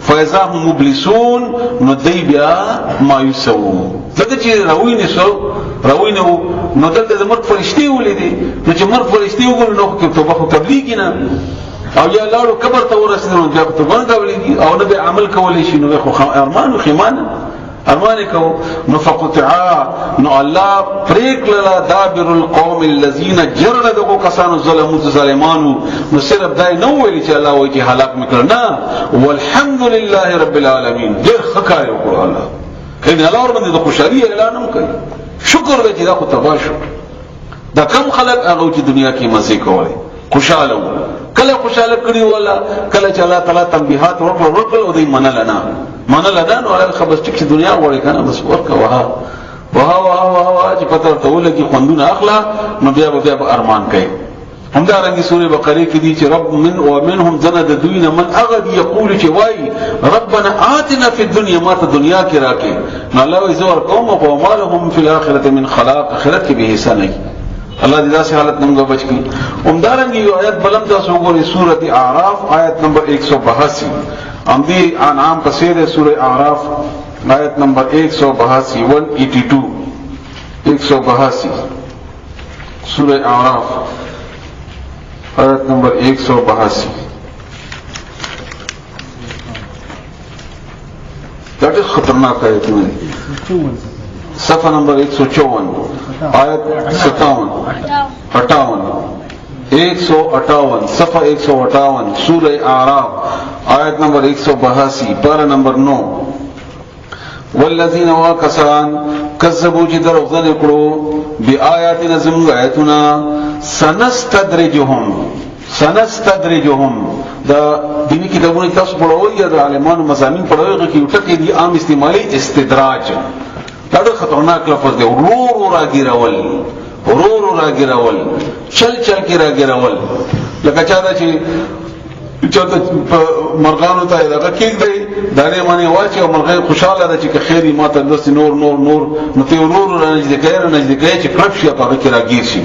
فاذا هم مبلسون، نو دی بیا مایوسو. ځکه چې راوینه نو دلته د مرګ فرشتي ولیدي، نو چې مرګ فرشتي وګوري نو کې توبه خو تبلیغ نه، او یا لاړو قبر ته ورسېدل بیا خو توبه قبلېږي، او نه به عمل کولی شي، نو خو ارمان او خیمانه ارمان کو. نو فقطعا، نو الله پریک للا دابر القوم الذين جرد دغه کسانو ظلمو ظالمانو، نو صرف دای نو ویل چې الله وایي چې هلاک میکړنا. والحمد لله رب العالمین، ډېر خکای وکړه الله، کله الله ور باندې د خوشالي اعلان هم کوي، شکر دې چې دا خو تبا شو. دا کم خلک هغه چې دنیا کې مزه کوي، خوشاله وو، کله خوشاله کړي ولا کله چې الله تعالی تنبیحات ورکړل او دې منل نو هغه خبر چې دنیا وړي کنه بس ورکه وها چې پته ته ولګي خوندونه اخلا، نو بیا ارمان کوي. همدا رنګي سورې بقره کې دي چې رب من ومنهم زند دوین من اغد یقول چې وای ربنا آتنا فی الدنيا، ما ته دنیا کې راکې، نو الله وی زور قوم او مالهم فی الاخره من خلاق، اخرت کې به حصہ نه. الله دې داسې حالت نمګه بچ کی. همدا رنګي یو آیت بلم تاسو وګورئ، سورۃ اعراف آیت نمبر 182، امدی انعام کثیر سورہ اعراف آیت نمبر 182 182 سورہ اعراف آیت نمبر 182. That is خطرناک آیت میں صفحہ نمبر 154 آیت 158 صفحہ 158 سورہ اعراف آیت نمبر 182 پارہ نمبر 9. والذین واکسان کذبوا چې دروغجن کړو بیااتنا زموږ آیاتنا سنستدرجهم دا دینی کتابونه تاسو پڑھوئ یا د عالمانو مضامین پڑھوئ کې یو ټکی دی عام استعمالی استدراج، دا ډېر خطرناک لفظ دی. ورو راګیرول چل کې راګیرول، لکه چا دا چې چاته مرغانو ته دا کېږي دانه باندې واچي او مرغه خوشاله ده چې خیری ماته دست نور نو ته نور نږدې کوي چې کړپ شي په کې راګیر شي،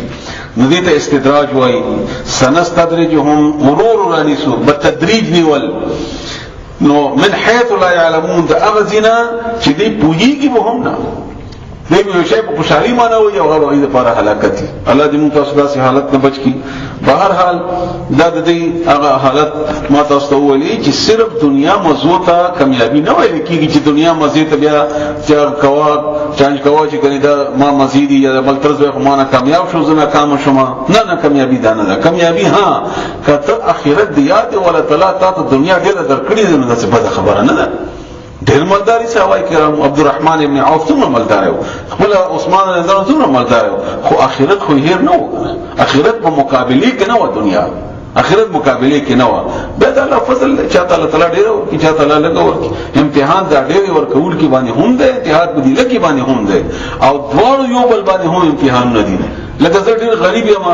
نو دې ته استدراج وایي. سنستدرجهم مرور رانیسو بتدریج نیول، نو من حيث لا يعلمون دا اغزنا چې دې پوجيږي به هم نه، دې یو شی په خوشالي معنی وي او هغه دې لپاره هلاکت. الله دې موږ تاسو داسې حالت نه بچ کی. بهر حال دا دې هغه حالت ما تاسو ته ویلي چې صرف دنیا مزو ته کامیابی نه ویل کیږي چې دنیا مزه ته بیا چانج کوا چې کني دا ما مزيدي یا بل طرز به ما نه کامیاب شو زنه کام شوما، نه کامیابی دا نه، کامیابی ها کته اخرت دی یاد ولا تعالی ته دنیا ډیره درکړي نه، څه بده خبره نه ده. ډېر مالداري صحابه کرام، عبدالرحمن ابن عوف څومره مالدار و، خپل عثمان رضی الله عنه څومره مالدار و، خو اخرت خو هیر نه و، اخرت په مقابله کې نه و، دنیا اخرت مقابله کې نه و. به د الله فضل چاته الله تعالی ډېر او چاته الله لګور امتحان دا ډېر ورکول کې باندې هم ده، اتحاد په دې لکه باندې هم ده، او دوه یو بل باندې هم امتحان نه دي. لکه زه ډېر غریب یم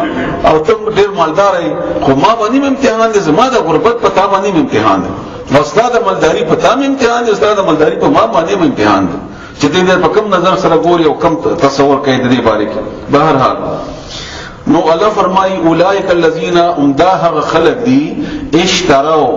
او ته ډېر مالدار یې، خو ما باندې امتحان دي، زما د غربت په تا باندې امتحان دی، استاد مالداری په تام امتحان دی، استاد مالداری په ما باندې امتحان دی چې دې په کوم نظر سره ګوري او کوم تصور کوي د دې باره کې. بهر حال نو الله فرمایي اولئک الذین امداه خلق دی اشتراو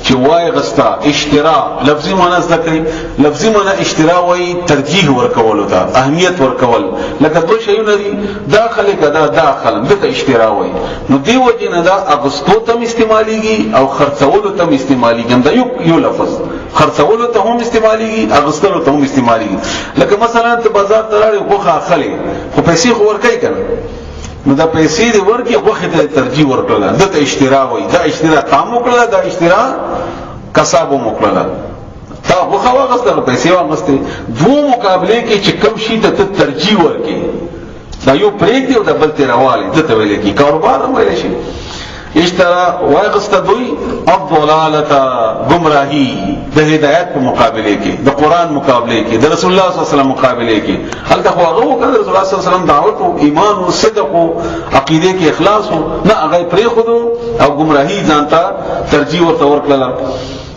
چې وای غستا اشترا لفظي معنی ذکر، لفظي معنی اشترا وای ترجیح ورکول او اهمیت ورکول، لکه دوه شیونه دي داخله کدا داخله دغه اشترا وای. نو دی وجه نه دا اغستو تم استعماليږي او خرڅولو تم استعماليږي، دا یو لفظ خرڅولو ته هم استعماليږي، اغستلو ته هم استعماليږي. لکه مثلا ته بازار ته راړې خو اخلي خو پیسې خو ورکای کنه، نو دا پیسې دې ورکی وخت ته ترجیح ورکړه، دا اشترا وای، دا اشترا تام وکړه، دا اشترا کسب وکړه، تا وخوا غسته پیسې واغسته. دوه مقابله کې چې کم شي ته ترجیح ورکی، دا یو پریک دی او دا بل ته راواله، ته ویل کی کاروبار هم ویل شي. اشترا واغست دوی الضلالۃ گمراهی د هدایت په مقابله کې، د قران مقابله کې، د رسول الله صلی الله علیه وسلم مقابله کې. هلته خو هغه وکړ رسول الله صلی الله علیه وسلم دعوت او ایمان او صدق او عقیده کې اخلاص نه هغه پرې خودو او گمراهی ځانته ترجیح ورته ورکړل.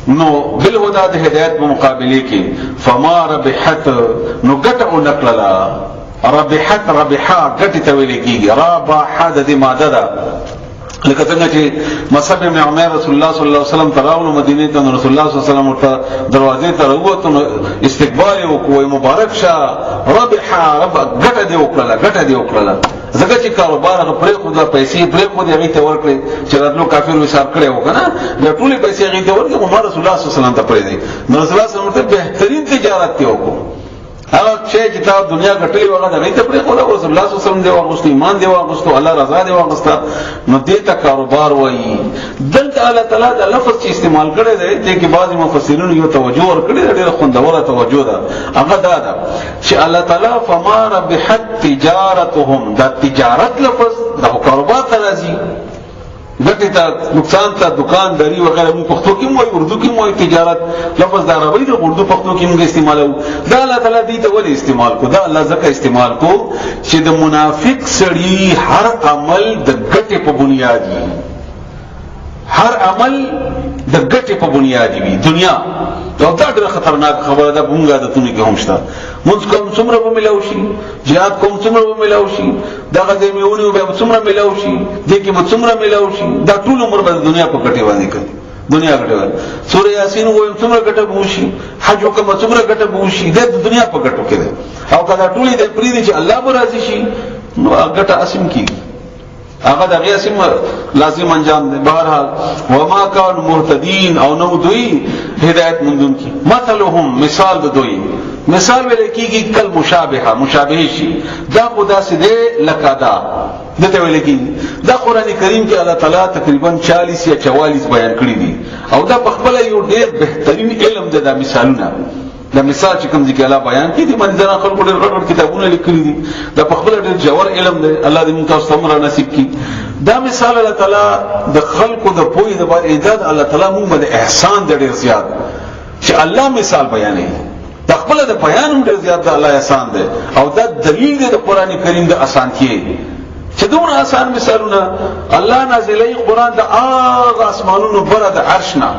نو بالهدى د هدایت په مقابله کې فما ربحت نو ګټه او نکړه. ربحت ربحا ګټه ته ویل کېږي، رابح د ماده ده. لکه څنګه چې مصعب بن عمر رسول الله صلی الله علیه وسلم تراول مدینه ته رسول الله صلی الله علیه وسلم ورته دروازې ته وروته استقبال وکوي مبارک شه ربح رب ګټه دی وکړه ګټه دی وکړه. زګه چې کاروبار هغه پرې خو د پیسې پرې خو دی هغه ته ورکړي چې راتلو کافر وسار کړي وکنه د ټولې پیسې هغه ته ورکړي محمد رسول الله صلی الله علیه وسلم ته پرې دی. نو رسول الله صلی الله علیه وسلم ته بهترین تجارت دی وکړو. هغه چې کتاب دنیا غټلې وغه د غیته پرې خو رسول الله صلی الله علیه وسلم دی او ایمان دی او الله رضا دی او نو دې ته کاروبار وایي. دلته الله تعالی د لفظ چې استعمال کړی دی دې کې بعضی مفسرین یو توجه ور کړی دی ډېر خوندوره توجه ده. هغه دا ده چې الله تعالی فما ربحت تجارتهم دا تجارت لفظ د کاروبار ته راځي. ګټه ته نقصان ته دکانداري وغیرہ موږ پښتو کې موږ اردو کې موږ تجارت لفظ د عربی د اردو پښتو کې موږ استعمالو. دا الله تعالی دې ته ولې استعمال کو؟ دا الله ځکه استعمال کو چې د منافق سړي هر عمل د ګټه په بنیاد وي، هر عمل د ګټه په بنیاد وي. دنیا دا ډېر خطرناک خبره ده. مونږه د تونی کې هم شته مونږ کوم څومره به ملاوي شي، jihad کوم څومره به ملاوي شي، دا غځې میونی به څومره ملاوي شي، دې کې به څومره ملاوي شي. دا ټول عمر به دنیا په ګټه باندې کوي. دنیا ګټه سورہ یاسین وایي څومره ګټه بوشي، حج وکړه څومره ګټه بوشي، د دنیا په ګټو کې ده. او کله ټولې د پری دي چې الله به راضي شي نو ګټه اسیم کیږي. هغه د غیاسم لازم انجام دی. بهرحال وما كان مهتدين او نو دوی هدایت مندون کی. مثلهم مثال د دوی مثال ویل کیږي کل مشابهه مشابه شي. دا خدا سي دې لکدا دته ویل کیږي. دا قران کریم کې الله تعالی تقریبا 40 یا 44 بیان کړی دي او دا په خپل یو ډېر بهترین علم ده. دا مثالونه دا مثال چې کوم ځکه الله بیان کړي دي باندې ځان خلکو ډېر غټ کتابونه لیکلي دي. دا په خپل ډېر جوړ علم دی. الله دې موږ تاسو ته نصیب کړي. دا مثال الله تعالی د خلکو د پوهې د باندې ایجاد الله تعالی موږ باندې احسان ډېر زیات چې الله مثال بیانوي. د خپل د بیان ډېر زیات د الله احسان دی او دا دلیل دی د قران کریم د اسانتۍ چې دومره آسان مثالونه الله نازلې قران د هغه اسمانونو بره د عرش نه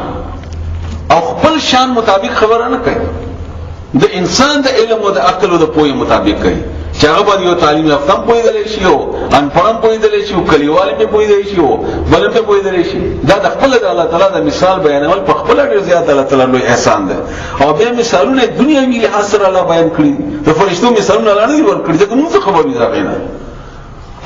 او خپل شان مطابق خبره نه کوي. د انسان د علم او د عقل او د پوهې مطابق کوي چې هغه باندې یو تعلیم یافته پوهیدل شي او ان پړم پوهیدل شي او کلیوال په پوهیدل شي او بل په پوهیدل شي. دا د خپل د الله تعالی د مثال بیانول په خپل ډیر زیات الله تعالی لوی احسان ده. او بیا مثالونه دنیوي لحاظ سره الله بیان کړی. د فرشتو مثالونه الله نه ورکړي ځکه موږ خبرې راغی نه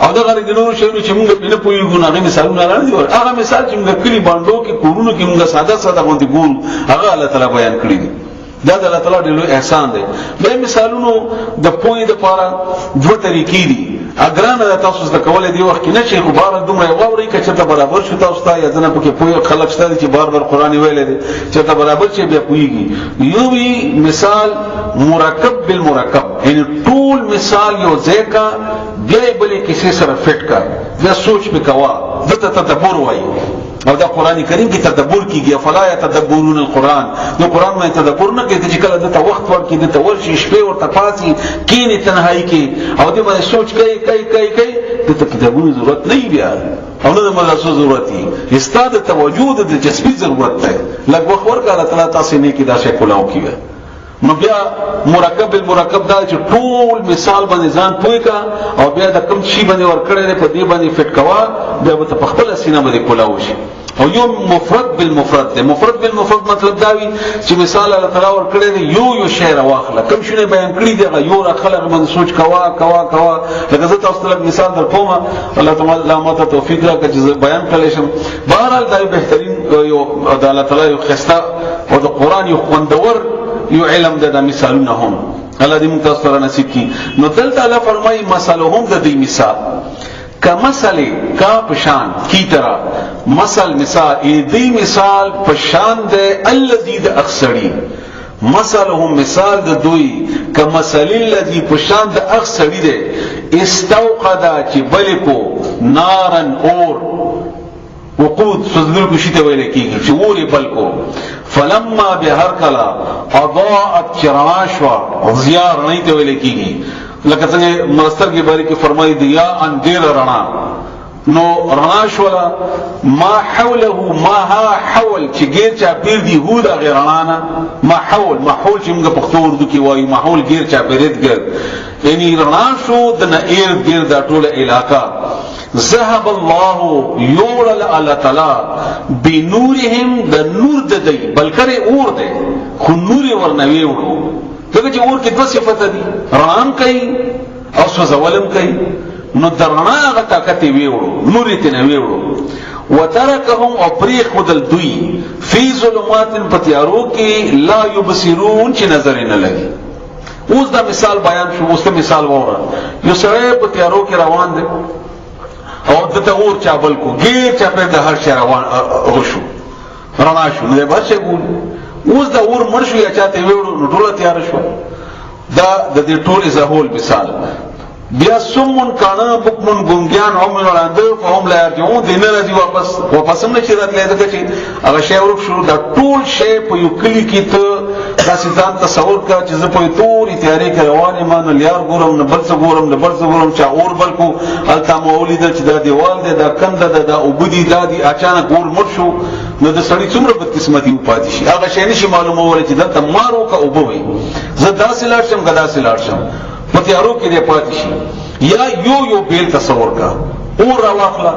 او دا غره د نور شیونو چې موږ په نه پوهیږو نه مثالونه الله نه ورکړي. هغه مثال چې موږ کلی باندې کې کورونو کې موږ ساده ساده باندې ګول هغه الله تعالی بیان کړی. دا د الله تعالی ډېر لوی احسان دی. به مثالونو د پوهې لپاره دوه طریقې دي. اګرانه تاسو د کولې دی وخت کې نه چې خبره دومره غوړی کې چې ته برابر شو تاسو ته یا ځنه پکې پوهه خلک شته چې بار بار قرآني ویلې دي چې ته برابر شي بیا پوهیږي. یو وی مثال مرکب بالمرکب یعنی ټول مثال یو ځکه بیا بلې کیسه سره فټ کا بیا سوچ وکوا دته تدبر وایي. او دا قرآن کریم کی تدبر کیږي. فلا يتدبرون القرآن. نو قرآن میں تدبر نه کوي چې کله دته وخت ورکړي دته ورشي شپې ورته پاسي کینې تنهایی کې او دې باندې سوچ کوي دته کتابونو ضرورت نه بیا او نه د مدرسو ضرورت دی. استاد توجه د جسمي ضرورت ده. لږ وخت ورکړه تعالی تاسو نه کې دا شی کولاو کیږي. نو بیا مرکب بالمرکب دا چې ټول مثال باندې ځان پوي کا او بیا د کوم شی باندې ورکړل په دې باندې فټ کوا بیا په خپل سینه باندې کولاو شي. او یو مفرد بالمفرد ده. مفرد بالمفرد مطلب دا وی چې مثال الله تعالی ورکړل یو شی راواخله کوم شی بیان کړی دی یو را خلق باندې سوچ کوا لکه زه تاسو ته مثال درکوم. الله تعالی ماته توفیق راکړي چې بیان کړم شم. بهرحال دا بهترین یو د الله تعالی یو خسته او د قران یو خوندور یو علم ده. مثالونه هم الله دې موږ تاسو ته نصیب کړي. نو دلته الله فرمایي مثالهم د دې مثال کمثل کا پشان کی طرح مثل مثال دې مثال پشان ده الذي د اخسری مثلهم مثال د دوی کمثل الذي پشان د اخسری ده استوقد چې بلکو نارن اور وقود سوزدل کو شته ویل کیږي چې اور بل کو فلما بهر کلا اضاءت چراشوا ضیاء رڼا ته ویل کیږي لکه څنګه مستر کې باری کې فرمایي دیا ان ډیر رڼا نو رڼا شولا ما حوله ما ها حول چې غیر چا پیر دی هو دا غیر رڼا ما حول محول چې موږ پښتو اردو کې وایي محول غیر چا پیرت ګر یعنی رڼا شو د نیر غیر دا ټول علاقہ ذهب الله یول الله تعالی بنورهم د نور د دی بلکې اور دی خو نور ورنوي ورو دغه چې اور کې دوه صفات دي رڼا کوي او سوزولم کوي نو درنا هغه طاقت ویوړو نور ته نه ویوړو وترکهم او پریخ مدل دوی فی ظلمات پتیارو کې لا یبصرون چې نظر نه لګي اوس دا مثال بیان شو اوس مثال وره یو سره پتیارو کې روان دي او دته اور چابل کو غیر چا په د هر شي روان وشو رڼا شو نه به څه ګول اوس دا اور مرشو یا چاته ویوړو نو ټول تیار شو دا د دې ټول زهول مثال بیا سمون کانا بکمن گنگیان عمر ورانده فهم لا یرجعون دینه رازی واپس هم نشی رات لیده که اگه شای ورک شروع دا طول شای پا یو کلی کی تا داسی ځان تصور کا چې زه په توری تیاری کې روان ما نه لیار ګورم نه بل څه ګورم نه بل څه ګورم چا اور بل کو التا مولید چې دا دیوال دی دا کند ده دا وبدي دا دی اچانک اور مر شو نو د سړی څومره بد قسمتي و پاتې شي هغه شي نشي معلومه ول چې دلته مارو کا وبوي زه داسې لاړ شم غدا سې لاړ شم پتیارو کې دې پاتې شي یا یو بیل تصور کا اور راواخلا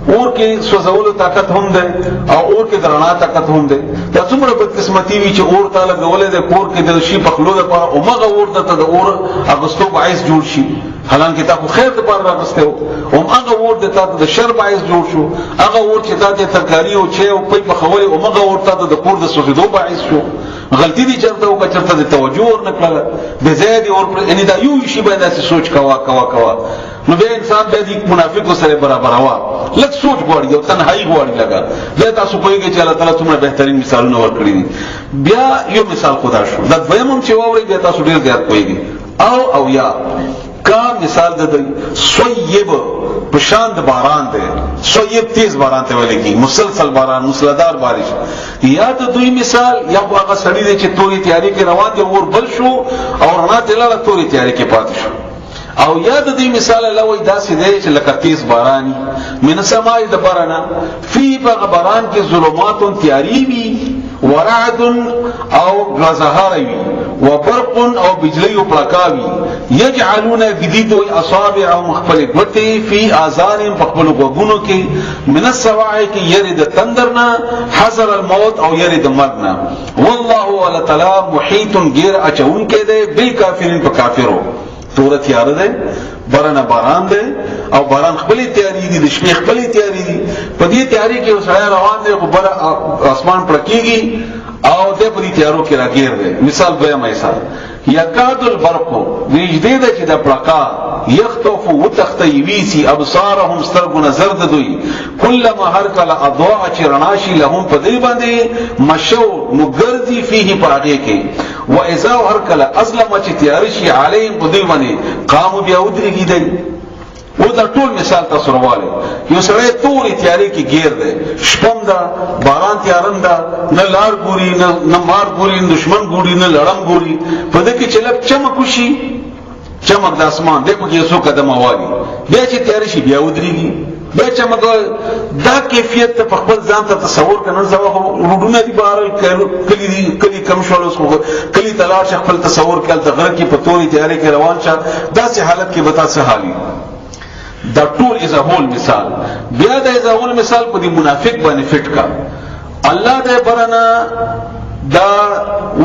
اور کې سوزولو طاقت هم ده او اور کې درنا طاقت هم ده دا څومره بد قسمتي وی چې اور تعالی غولې ده کور کې د شي پخلو ده په او مغه اور ته د اور اغستو باعث جوړ شي حالانکه تا خو خیر ته پر راغسته او هغه اور د تا د شر باعث جوړ شو هغه اور چې تا د ترکاری او چې او په خولې او مغه اور ته د کور د سوزیدو باعث شو غلطی دي چرته او چرته د توجه ور نکړه به زیات اور پر ان دا یو شی باندې سوچ کوا نو به انسان به دي منافق سره برابر وا لږ سوچ غواړي او تنهایی غواړي لگا به تاسو کویږي چې الله تعالی څومره بهترین مثالونه ورکړي دي بیا یو مثال خدا شو دا دویم چې ووري به تاسو ډیر زیات کویږي او یا کا مثال د سویب پشاند باران ده سویب تیز باران ته ویل کی مسلسل باران مسلدار بارش یا د دوی مثال یا هغه سړی دی چې توري تیاری کې روان دي اور بل شو او رڼا تلاله توري تیاری کې پاتې شو او یاد دې مثال الله وای داسې دی چې لکه تیز باران من سماء د باران فی باران کې ظلمات تیاری وی ورعد او غزهار وی وبرق او بجلی او پړکاوی یجعلون جدید اصابع او مخفل غټي فی اذان مخفل غوګونو کې من السواعي کې يرد تندرنا حذر الموت او يرد مرنا والله ولا تعالی محیط غیر اچون کې دی بالکافرین په کافرو تور تیار ده باران باران ده او باران خپل تیاری دي د شپې خپل تیاری دي په دې تیاری کې وسړی روان دی خو بل اسمان پړکیږي او د په دې تیارو کې راګیر دی مثال به مثال یکاد البرق وجدی ده چې د پړکا یخطف وتختیویسی ابصارهم سترګو نظر د دوی کلم هر کله اضواء چرناشی لهم په دې باندې مشو مغرضی فيه پاګه کې و اذا هر کله ازلم چې تیارشی علیهم په دې باندې قام بیا ودرېږي دی و دا ټول مثال تاسو راواله یو سره توري تیاری کې گیر دی شپم دا باران تیارم دا نه لار ګوري نه مار ګوري دشمن ګوري نه لړم ګوري په دې کې چلپ چمک وشي چمک د اسمان دغه کې څو قدم اوالي بیا چې تیار شي بیا ودرېږي بیا چمک دا کیفیت په خپل ځان ته تصور کنه زو روډونه دي بهر کلی کم شول خو کلی تلاش خپل تصور کړه د غره کې په توري تیاری کې روان شه داسې حالت کې بتا څه حالي دا ټول از هول مثال بیا د از هول مثال په دې منافق باندې فټ کا الله دې برنا دا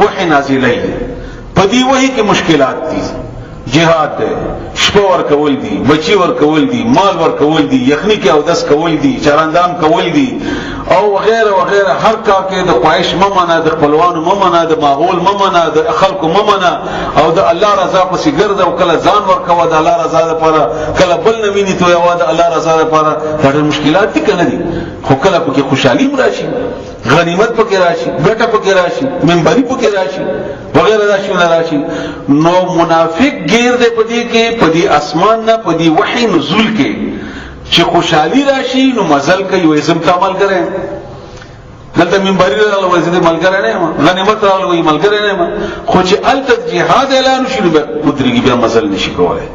وحی نازلای په دې وحی کې مشکلات دي جهاد ده شپه ور کول دي بچي ور کول دي مال ور کول دي یخنی کې او دس کول دي چراندام کول دي او وغیرہ وغیرہ هر کا کې د خواهش ممنه د خپلوانو ممنه د ماحول ممنه د خلکو ممنه او د الله رضا په سیګرد او کله ځان ور کوه د الله رضا لپاره کله بل نویني تو یو د الله رضا لپاره دا مشکلات دي کنه دي خو کله پکې خوشحالي راشي غنیمت پکې راشي بیٹا پکې راشي منبري پکې راشي وغیرہ راشي نو منافق غیر دې پدې کې پدې اسمان نه پدې وحي نزول کې چې خوشحالي راشي نو مزل کوي وې زم عمل کرے دلته منبري راغله وې دې ملګری نه یم غنیمت راغله وې ملګری نه یم خو چې الته جهاد اعلان شي به ودرېږي بیا مزل نشي کولای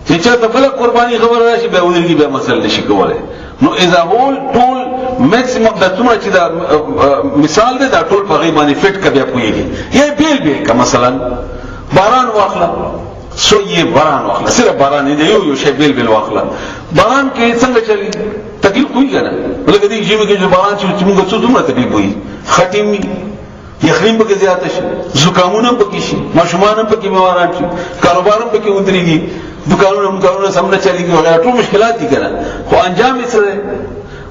چې چا ته بل قرباني خبر راشي بیا ودرېږي بیا مزل نشي کولای نو اذا هول ټول میکسیمم د څومره چې دا مثال دی دا ټول په غي باندې فټ کبه پويږي یا بیل کا مثلا باران واخله سو یہ باران واخله صرف باران نه یو شی بیل واخله باران کې څنګه چلی تکلیف کوي کنه ولکه دې جیمه کې باران چې موږ څه دومره تکلیف وي ختمي یخنیم به زیات شي زکامونه پکې شي ماشومان پکې بیماران شي کاروبارم پکې ودرېږي دکانونه سمونه چلیږي وغیرہ ټول مشکلات دي کنه خو انجام یې څه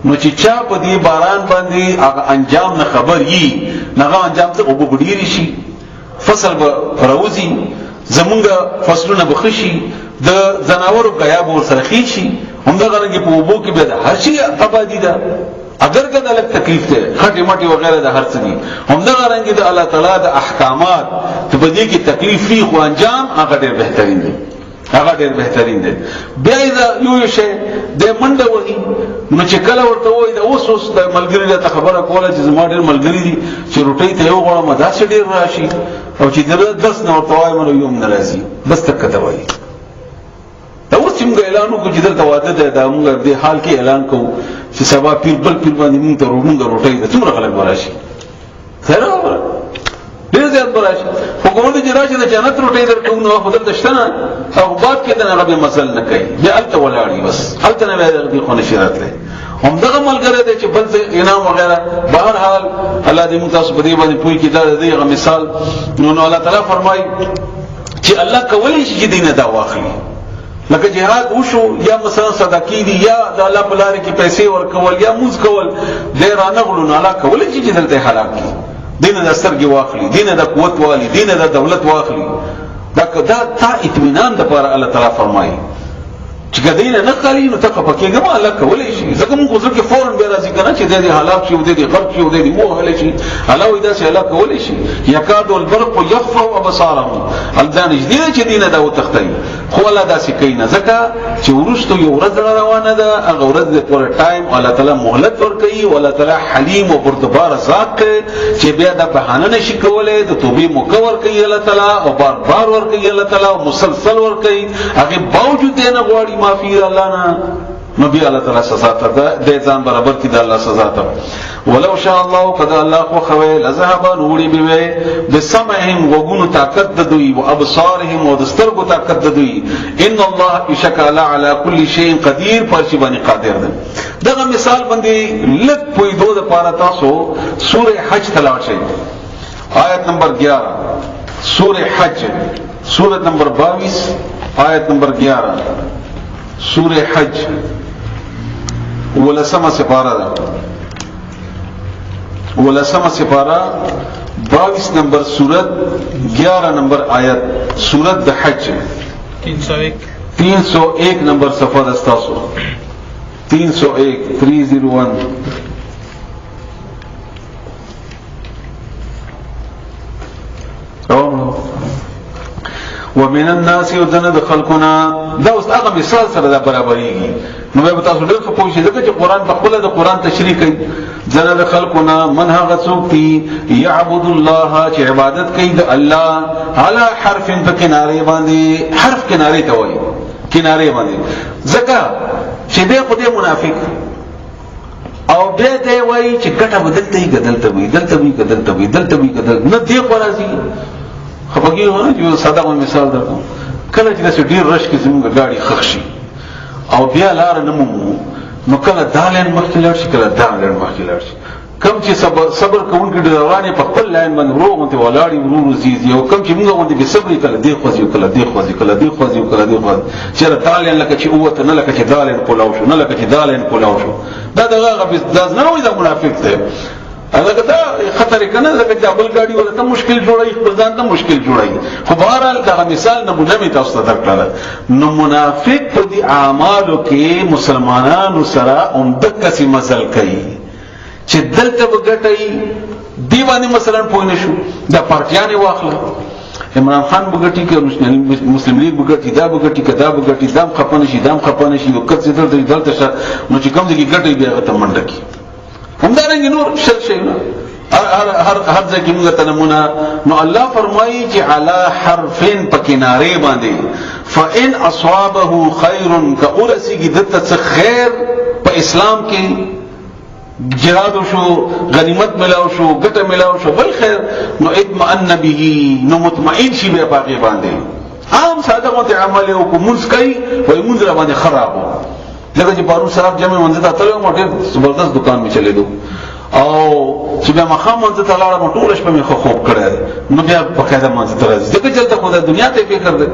نو چې چا په دې باران باندې هغه انجام نه خبر یي هغه انجام ته وګړي شي فصل به راوځي زمونږ فصلونه بخشي د زناورو غیاب ور سره خېشي همدغه رنګ په وبو کې به هر شي آبادی ده اگر که د تکلیف ته خټي مټي وغیرہ د هر څه دي همدغه رنګ د الله تعالی د احکامات ته په دې کې تکلیف فی خو انجام هغه ډېر بهترین دي هغه ډېر بهترین دی بیا یو شی د منډه وهي نو چې کله ورته وای دا اوس د ملګری ته خبره کوله چې زما ډېر ملګری دي چې روټۍ ته یو غوړم دا څه ډېر راشي او چې درس نه ورته وای مې یو نه راځي بس تک دا وای دا اوس چې موږ اعلان وکړو چې دلته واده ده دا موږ د حال کې اعلان کوو چې سبا پیر بل پیر باندې موږ ته روټۍ ده څومره خلک وراشي خیر ډېر زیات براشي خو کومه چې راشي د جنت روټۍ درکوم نو خدای دشتنه او بعد کې د هغه مسل نه کوي بیا الته ولاړی بس الته نه دی خو نشرات له هم دغه ملګری دی چې بل انعام وغیرہ بهر حال الله دې موږ تاسو په دې باندې پوي کې دا دغه مثال نو الله تعالی فرمایي چې الله کولی شي چې دینه دا واخلي لکه جهاد وشو یا مثلا صدقې دي یا د الله په لار کې پیسې ورکول یا موز کول ډېر رانغلو نه الله کولی شي چې دلته حالات دینه د سترګې واخلي دینه د قوت والی دینه د دولت واخلي دا تا اطمینان د پر الله تعالی فرمایي چې کدینه نه خالي نو تک پکېګم الله کولای شي ځکه موږ ځکه کې فورن به راځي کنه چې د دې حالات شي او د دې غرب شي او د دې موهله شي الله وې دا چې الله کولای شي یکاد البرق يخفى ابصارهم الدان جديده چې دینه دا وتختي خو الله دا سې کین ځکه چې ورستو یو ورځ روانه ده هغه ورځ د پر ټایم الله تعالی مهلت ورکړي او الله تعالی حلیم او بردبار ذات چې بیا د بهانه نشي کولای د توبې مکور کوي الله تعالی او بار بار ورکړي الله تعالی او مسلسل ورکړي هغه باوجود نه غواړي معافی الله نه نبی الله تعالی سزا ته د ځان برابر کړي د الله سزا ته ولو شاء الله قد الله خو خوي لذهب نوري بوي بسمعهم وغونو طاقت د دوی او ابصارهم او دسترګو طاقت د دوی ان الله بشکل على كل شيء قدير پرشي باندې قادر ده دغه مثال باندې لږ پوي دوه د پاره تاسو سوره حج تلاوت شئ آیت نمبر 11 سوره حج سوره نمبر 22 آیت نمبر 11 سوره حج ولسمه سپارہ ده ولسمه سپارہ 22 نمبر سورت 11 نمبر آیت سورت د حج 301 نمبر صفحه دستاسو 301 ومن الناس يدن خلقنا دا اوس هغه مثال سره دا برابرېږي نو به تاسو ډېر ښه پوه شئ ځکه چې قرآن په خپل د قرآن تشریح کوي ځنه د خلقنا من هغه څوک دي يعبد الله چې عبادت کوي د الله على حرف په کناره باندې حرف کناره ته وایي کناره باندې ځکه چې به خدای منافق او به دی وایي چې ګټه بدلته یې بدلته وي دلته وي بدلته وي دلته وي بدل نه دی قرازي خبرګي ونه یو ساده مثال درکو کله چې د ډیر رش کې زموږ ګاډي خخشي او بیا لار نه مو نو کله دالن مخکې لار شي کله دالن مخکې لار شي کم چې صبر کوونکي ډیروانه په خپل لاین باندې وروغونته ولاړی ورو زیږي او کم چې موږ باندې به صبر کله دی خوځي کله دی خوځي کله دی خوځي کله دی خوځي چې دالن لکه چې اوته نه لکه چې دالن کولاو شو نه لکه چې دالن کولاو شو دا دغه به نه وي دا منافق دی هغه دا خطر کنه ځکه چې خپل ګاډي ولته مشکل جوړای خپل ځان ته مشکل جوړای خو بهرحال دا مثال نمونه می تاسو ته درکړل نو منافق په دي اعمالو کې مسلمانانو سره اندک څه مزل کوي چې دلته وګټي دی باندې مثلا پوه نشو دا پارټیانه واخله عمران خان بغټي کې مسلم لیگ بغټي دا بغټي کدا بغټي دام خپنه شي دام خپنه شي او کڅ دلته نو چې کوم ځای کې ګټي بیا ته منډه کی همدارنګ نور شل شيونه هر ځای کې موږ ته نمونه. نو الله فرمایي چې علی حرفین په کناره باندې فإن اصابه خير کورسی کی دته خیر په اسلام کې جهاد شو غنیمت ملاو شو ګټه ملاو شو بل خیر نو اطمئن به نو مطمئن شي به باقي باندې عام ساده متعامل او کومز کوي وای مونږ را باندې خرابو لکه چې پارو صاحب جمع منځ ته تلو موټر زبردست دکان می چلے دو او چې بیا مخام منځ ته لاړم ټول شپه می خوب کړه نو بیا په قاعده منځ ته راځي دغه چلته خو د دنیا ته فکر ده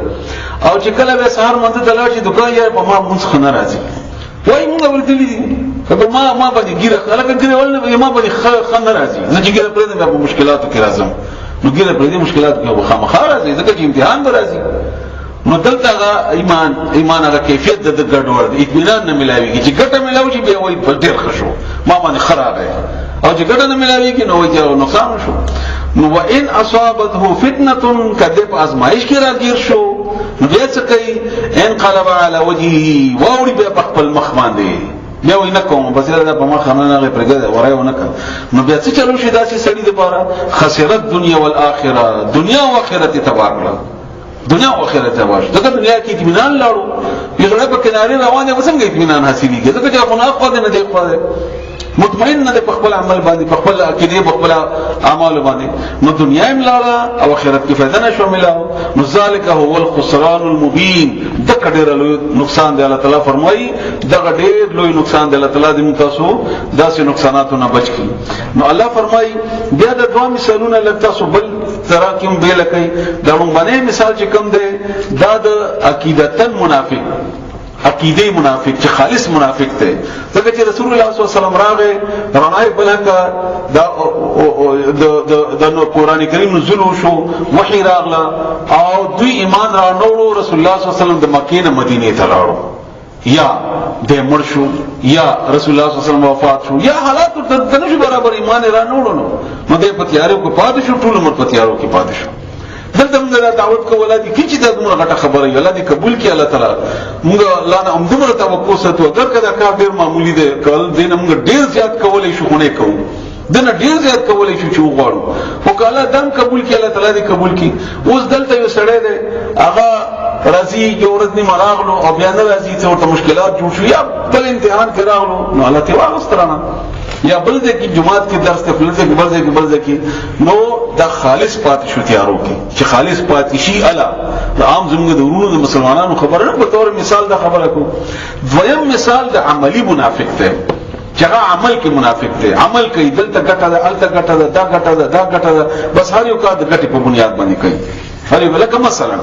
او چې کله به سهار منځ ته لاړ شي دکان یې په ما منځ خنه راځي وای مونږ ورتلی دي ما باندې ګیره خلک ګیره ولنه ما باندې خنه راځي زه چې ګیره پرې د مشکلاتو کې راځم نو ګیره پرې د مشکلاتو کې خامخا راځي ځکه چې امتحان به راځي نو دلته ایمان هغه کیفیت د ګډوډ اطمینان نه ملاويږي چې ګټه ملاوي چې به وای په ډیر خشو ما باندې خراب او چې ګټه نه ملاويږي نو وای چې نقصان شو. نو وان اصابته فتنه کذب آزمائش کې راګیر شو نو بیا څه کوي انقلب على وجهه واوړي به خپل مخ باندې بیا وای نه کوم بس دا په مخ نه نه پرګه ورای ونه کړ نو بیا څه چلو شي داسې سړی د پاره خسرت دنیا والآخره دنیا او آخرت تباہ کړه دنیا او آخرت تباہ شو دغه دنیا کې اطمینان لاړو یو په کنارې روانه وسنګ اطمینان حاصلېږي ځکه چې خو نه خو نه دی خو مطمئن نه په خپل عمل باندې په خپل عقیده په خپل اعمال باندې نو دنیا هم لاړه او آخرت کې فائدہ نشو ملاو نو ذالک هو الخسران المبین د کډیر لوی نقصان دی الله تعالی فرمایي د ډیر لوی نقصان دی الله تعالی دې تاسو داسې نقصاناتو نه بچ کړي. نو الله فرمایي بیا د دوه مثالونه لکه تاسو بل تراکم به لکای دا باندې مثال چې کوم دی دا د عقیدتن منافق عقیده منافق چې خالص منافق ته ځکه چې رسول الله صلی الله علیه وسلم راغی رڼای بلکا د قرآن کریم نزول شو وحی راغلا او دوی ایمان را نوړو رسول الله صلی الله علیه وسلم د مکې نه مدینه ته لاړو یا د مړ شو یا رسول الله صلی الله علیه وسلم وفات شو یا حالات د نشو برابر ایمان را نوړو نو د پتیارو کو پاتې شو ټول عمر پتیارو کې پاتې شو دلته موږ دعوت کو ولادي کی چې دغه غټه خبره یې ولادي قبول کړي الله تعالی موږ الله نه عمره توقع ستو اگر کدا کار ډیر معمولی دی کول دین موږ ډیر زیات کولای شو خونه کوو دنه ډیر زیات کولای شو چې وغواړو خو کله دم قبول کړي الله تعالی دې قبول کړي اوس دلته یو سړی دی هغه راځي یو ورځ نه مراغلو او بیا نه راځي چې ورته مشکلات جوړ شو یا بل امتحان کې راغلو نو الله تعالی واغسترانه یا بل دې کې جماعت کې درس ته فلسفه کې بل ځای کې نو دا خالص پاتې شو تیارو کې چې خالص پاتې شي الله عام زموږ د ورونو د مسلمانانو خبره نه په تور مثال دا خبره کو دویم مثال د عملی منافق ته چې هغه عمل کې منافق ته عمل کوي دلته ګټه ده الته ګټه ده دا ګټه ده دا ګټه ده بس هر یو کار د ګټې په بنیاد باندې کوي هر یو لکه مثلا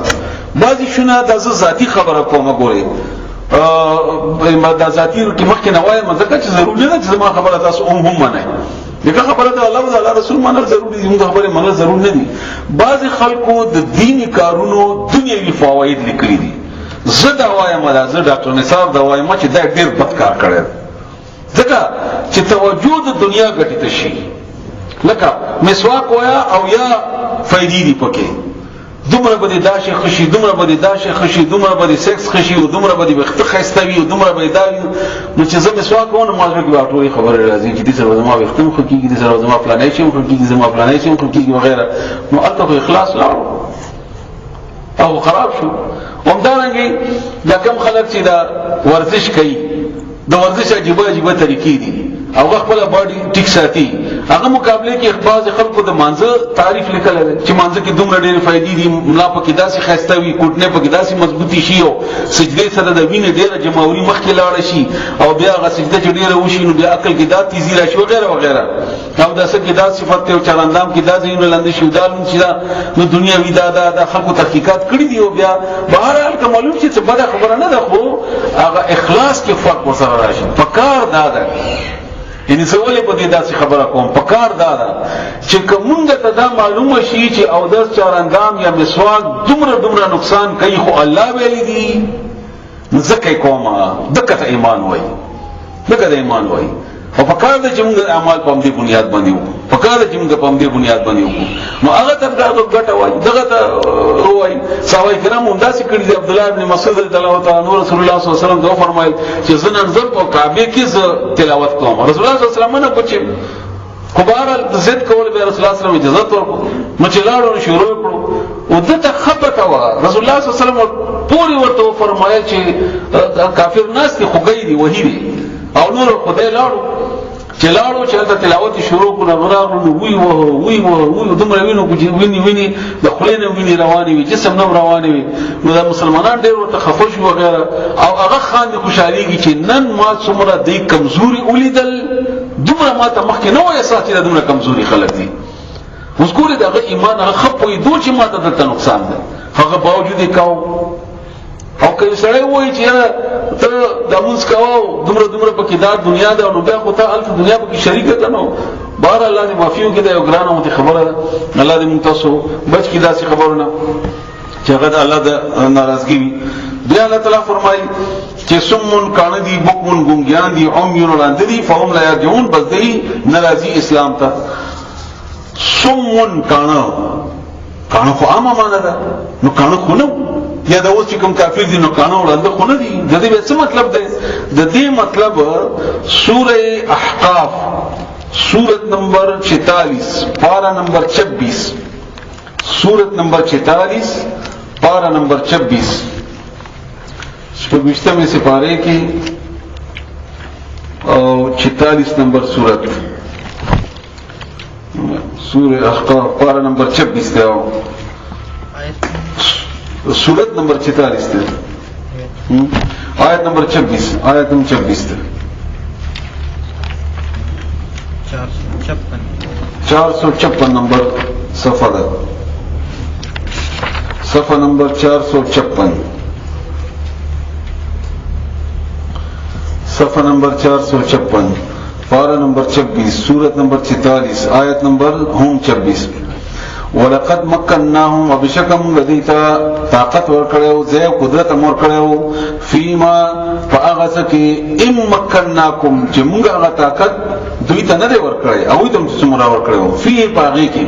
بعضی شونه د ذاتی خبره کومه ګوري دا ذاتی کې مخکې نه وایم ځکه چې ضروري نه چې ما خبره تاسو هم منئ دغه خبره د الله او الله رسول منل ضروري دي موږ خبره منل ضرور نه دي بعض خلکو د دینی کارونو دنیوي فواید لیکلي دي زه دا وایم زه ډاکټر نثار دا وایم چې دا ډیر بد کار کړی ځکه چې توجه د دنیا ګټې ته شي لکه مسواک وایا او یا فائدې دي پکې دومره به داشه خشي دومره به داشه خشي دومره به سکس خشي او دومره به وخت خستوي او دومره به دا نو چې زه مسواک ونه مازه کې ټولې خبره راځي چې دې سره زما وختم خو کېږي دې سره زما پلانای شي خو کېږي زما پلانای شي خو کېږي وغیرہ نو البته اخلاص لاړو او خراب شو ومدارنګي دا کم خلک چې دا ورزش کوي د ورزش عجیبه طریقې دي او خپل باډي ټیک ساتي هغه مقابله کې بعض خلکو د مانزه تعریف لیکل دي چې مانزه کې دومره ډېر فائدې دي ملا په کې داسې خاستوي کوټنه په کې داسې مضبوطی شي او سجده سره د وینې ډېر جمعوري مخ کې لاړ شي او بیا هغه سجده چې ډېر وشي نو بیا عقل کې دا تیزی راشي وغیرہ وغیرہ او داسې کې دا صفات او چراندام کې دا زینو لاندې شي دالون چې دا نو دنیا وی دا خلکو تحقیقات کړی دي او بیا بهر حال که معلوم شي چې بده خبره نه ده خو هغه اخلاص کې فرق ورسره راشي پکار دا یعنی سوالې په دې داسې خبره کوم پکار دا چې کومه ته دا معلومه شي چې او د چارندام یا مسواک دومره نقصان کوي خو الله ویلي دي ځکه کومه دغه ایمان وای او پکار دا چې موږ اعمال په دې بنیاد باندې وکړو پکاره چې موږ په دې بنیاد باندې وکړو. نو هغه ته دا ګټه وایي دغه ته وایي. صحابه کرام هم داسې کړي دي. عبد الله بن مسعود رضی الله تعالی عنہ رسول الله صلی الله علیه وسلم ته فرمایل چې زه نن زر په کعبه کې ز تلاوت کوم. رسول الله صلی الله علیه وسلم نه پوښتنه کبار ضد کول به رسول الله صلی الله علیه وسلم اجازه ورکړو. نو چې لاړو شروع کړو او دته خپته وا. رسول الله صلی الله علیه وسلم پوری ورته فرمایل چې کافر ناس دي خوګی دي وਹੀ دي او نور خدای لاړو چې لاړو چې د تلاوت شروع کړو. غراغلو وی دومره وینو چې ویني د خلینو ویني رواني وي جسم نو رواني وي. نو د مسلمانان ډېر ورته خفش وغیرہ او هغه خان دي خوشاليږي چې نن ما څومره د کمزوري ولیدل دومره ما ته مخکې نو احساس چې دومره کمزوري خلک دي. وذکر دغه ایمان هغه خپوي دوه چې ما ته نقصان ده هغه باوجود کاو. او که سړی وایي چې ته د موږ کاو دومره په کې دا دنیا ده نو بیا خو ته الف دنیا په کې شریک ده. نو بهر الله دې معافیو کې دا یو ګرانه مت خبره ده. الله دې موږ تاسو بچ کې داسې خبرونه چې هغه د الله د ناراضګي وي. بیا الله تعالی فرمایي چې سمون کان دي بوکمون ګونګیان دي عميون وړاندې دي فهم لا يرجعون بس دې ناراضي اسلام ته. سمون کانو خو عامه معنا ده. نو کانو خو نو یا دا اوس چې کوم کافر دي نو کانو وړاندې خو نه دي. د دې څه مطلب ده؟ د دې مطلب سوره احقاف سورت نمبر 46 پارا نمبر 26 سورت نمبر 46 پارا نمبر 26 شپږ میں سپارے کی اور 46 نمبر سورت سورہ احقاف پارا نمبر 26 تے آؤ سورت نمبر 46 تے آیت نمبر 26 آیت نمبر 26 تے 456 نمبر صفحہ دا صفحہ نمبر 456 صفحہ نمبر 456 پارا نمبر 26 سورت نمبر 46 آیت نمبر 26 ولقد مکناهم وبشکم لدیتا طاقت ورکړیو زه قدرت امر کړیو فیما فاغسکی ام مکناکم چې موږ هغه طاقت دوی ته نه ورکړی او دوی ته څومره ورکړیو فی باغی کې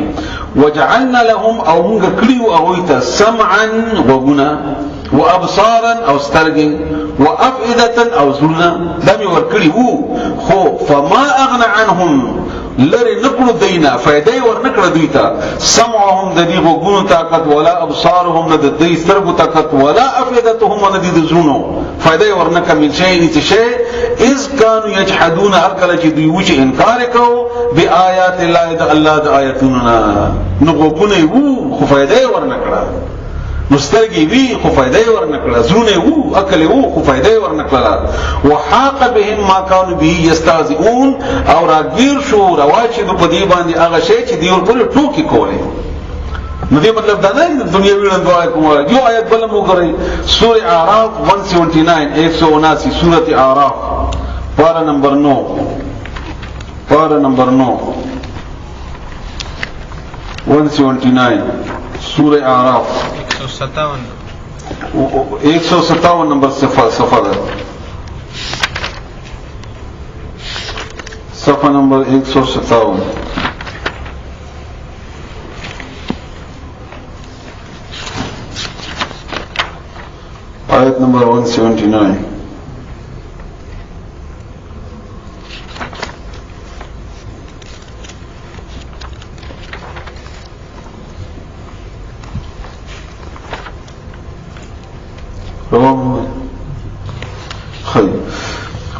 وجعلنا لهم او موږ کړیو او ته سمعا وغنا وابصارا او سترګې وافئده او زلنا دمي ورکړیو خو فما اغنى عنهم لری نکړو دینا فائدې ور نکړه دوی ته سمعهم د دې غوګونو طاقت ولا ابصارهم د دې سترګو طاقت ولا افئدتهم د دې زونو فائدې ور نکړه من شي نت شي اذ كانوا يجحدون هر کله چې دوی وچ انکار کوي بیاات الله د الله د آیاتنا نو غوګونه وو خو فائدې ور نکړه مسترګي وی خو فائدې ور نکړه زونه وو عقل وو خو فائدې ور نکړه وحاق بهم ما كانوا به يستهزئون او راګیر شو رواچې په دې باندې هغه شی چې دی ورته ټوکی کوله. نو دې مطلب دا نه دنیا ویلن دعا کومه یو آیت بل مو غري سوره اعراف 179 179 سوره اعراف پارا نمبر 9 پارا نمبر 9 179 سورہ اعراف 157 نمبر صفحہ ہے صفحہ نمبر 157 آیت نمبر 179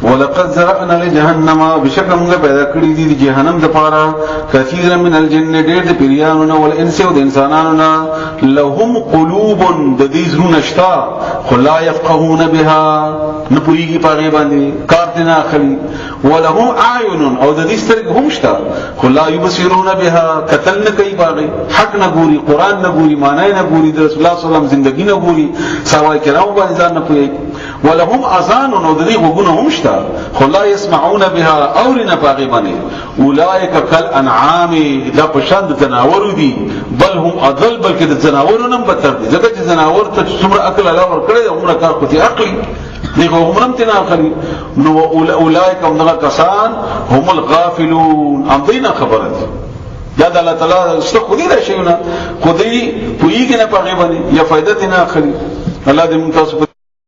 ولقد زرعنا لجهنم بشکل موږ پیدا کړی دي جهنم د پاره کثیر من الجن ډېر د پیریانو او الانس او د انسانانو لهم قلوب د دې زړه نشتا خلا يفقهون بها نه پوریږي پاره باندې کار نه اخلي ولهم اعین او د دې سترګې هم شتا خلا يبصرون بها قتل نه کوي باغې حق نه ګوري قران نه ګوري معنی نه ګوري د رسول الله صلی الله علیه وسلم زندگی نه ګوري صحابه کرام باندې ځان نه پوي ولهم اذان او د دې وګونه هم شتا خلا يسمعون بها اورنا باغې باندې اولئک کالانعام دا پشند تناور دي بل هم اضل بلکې د تناورونم بدتر دي ځکه چې تناور ته څومره عقل الله ور کړی عمره کار کوي عقل دیکھو عمرم تنا خلی نو اولئک هم دغه کسان هم الغافلون ام دینا خبره ده یا د الله تعالی ست خودی دا شیونه خودی پویږي نه پغه باندې یا فائدہ تنا خلی الله دې ممتاز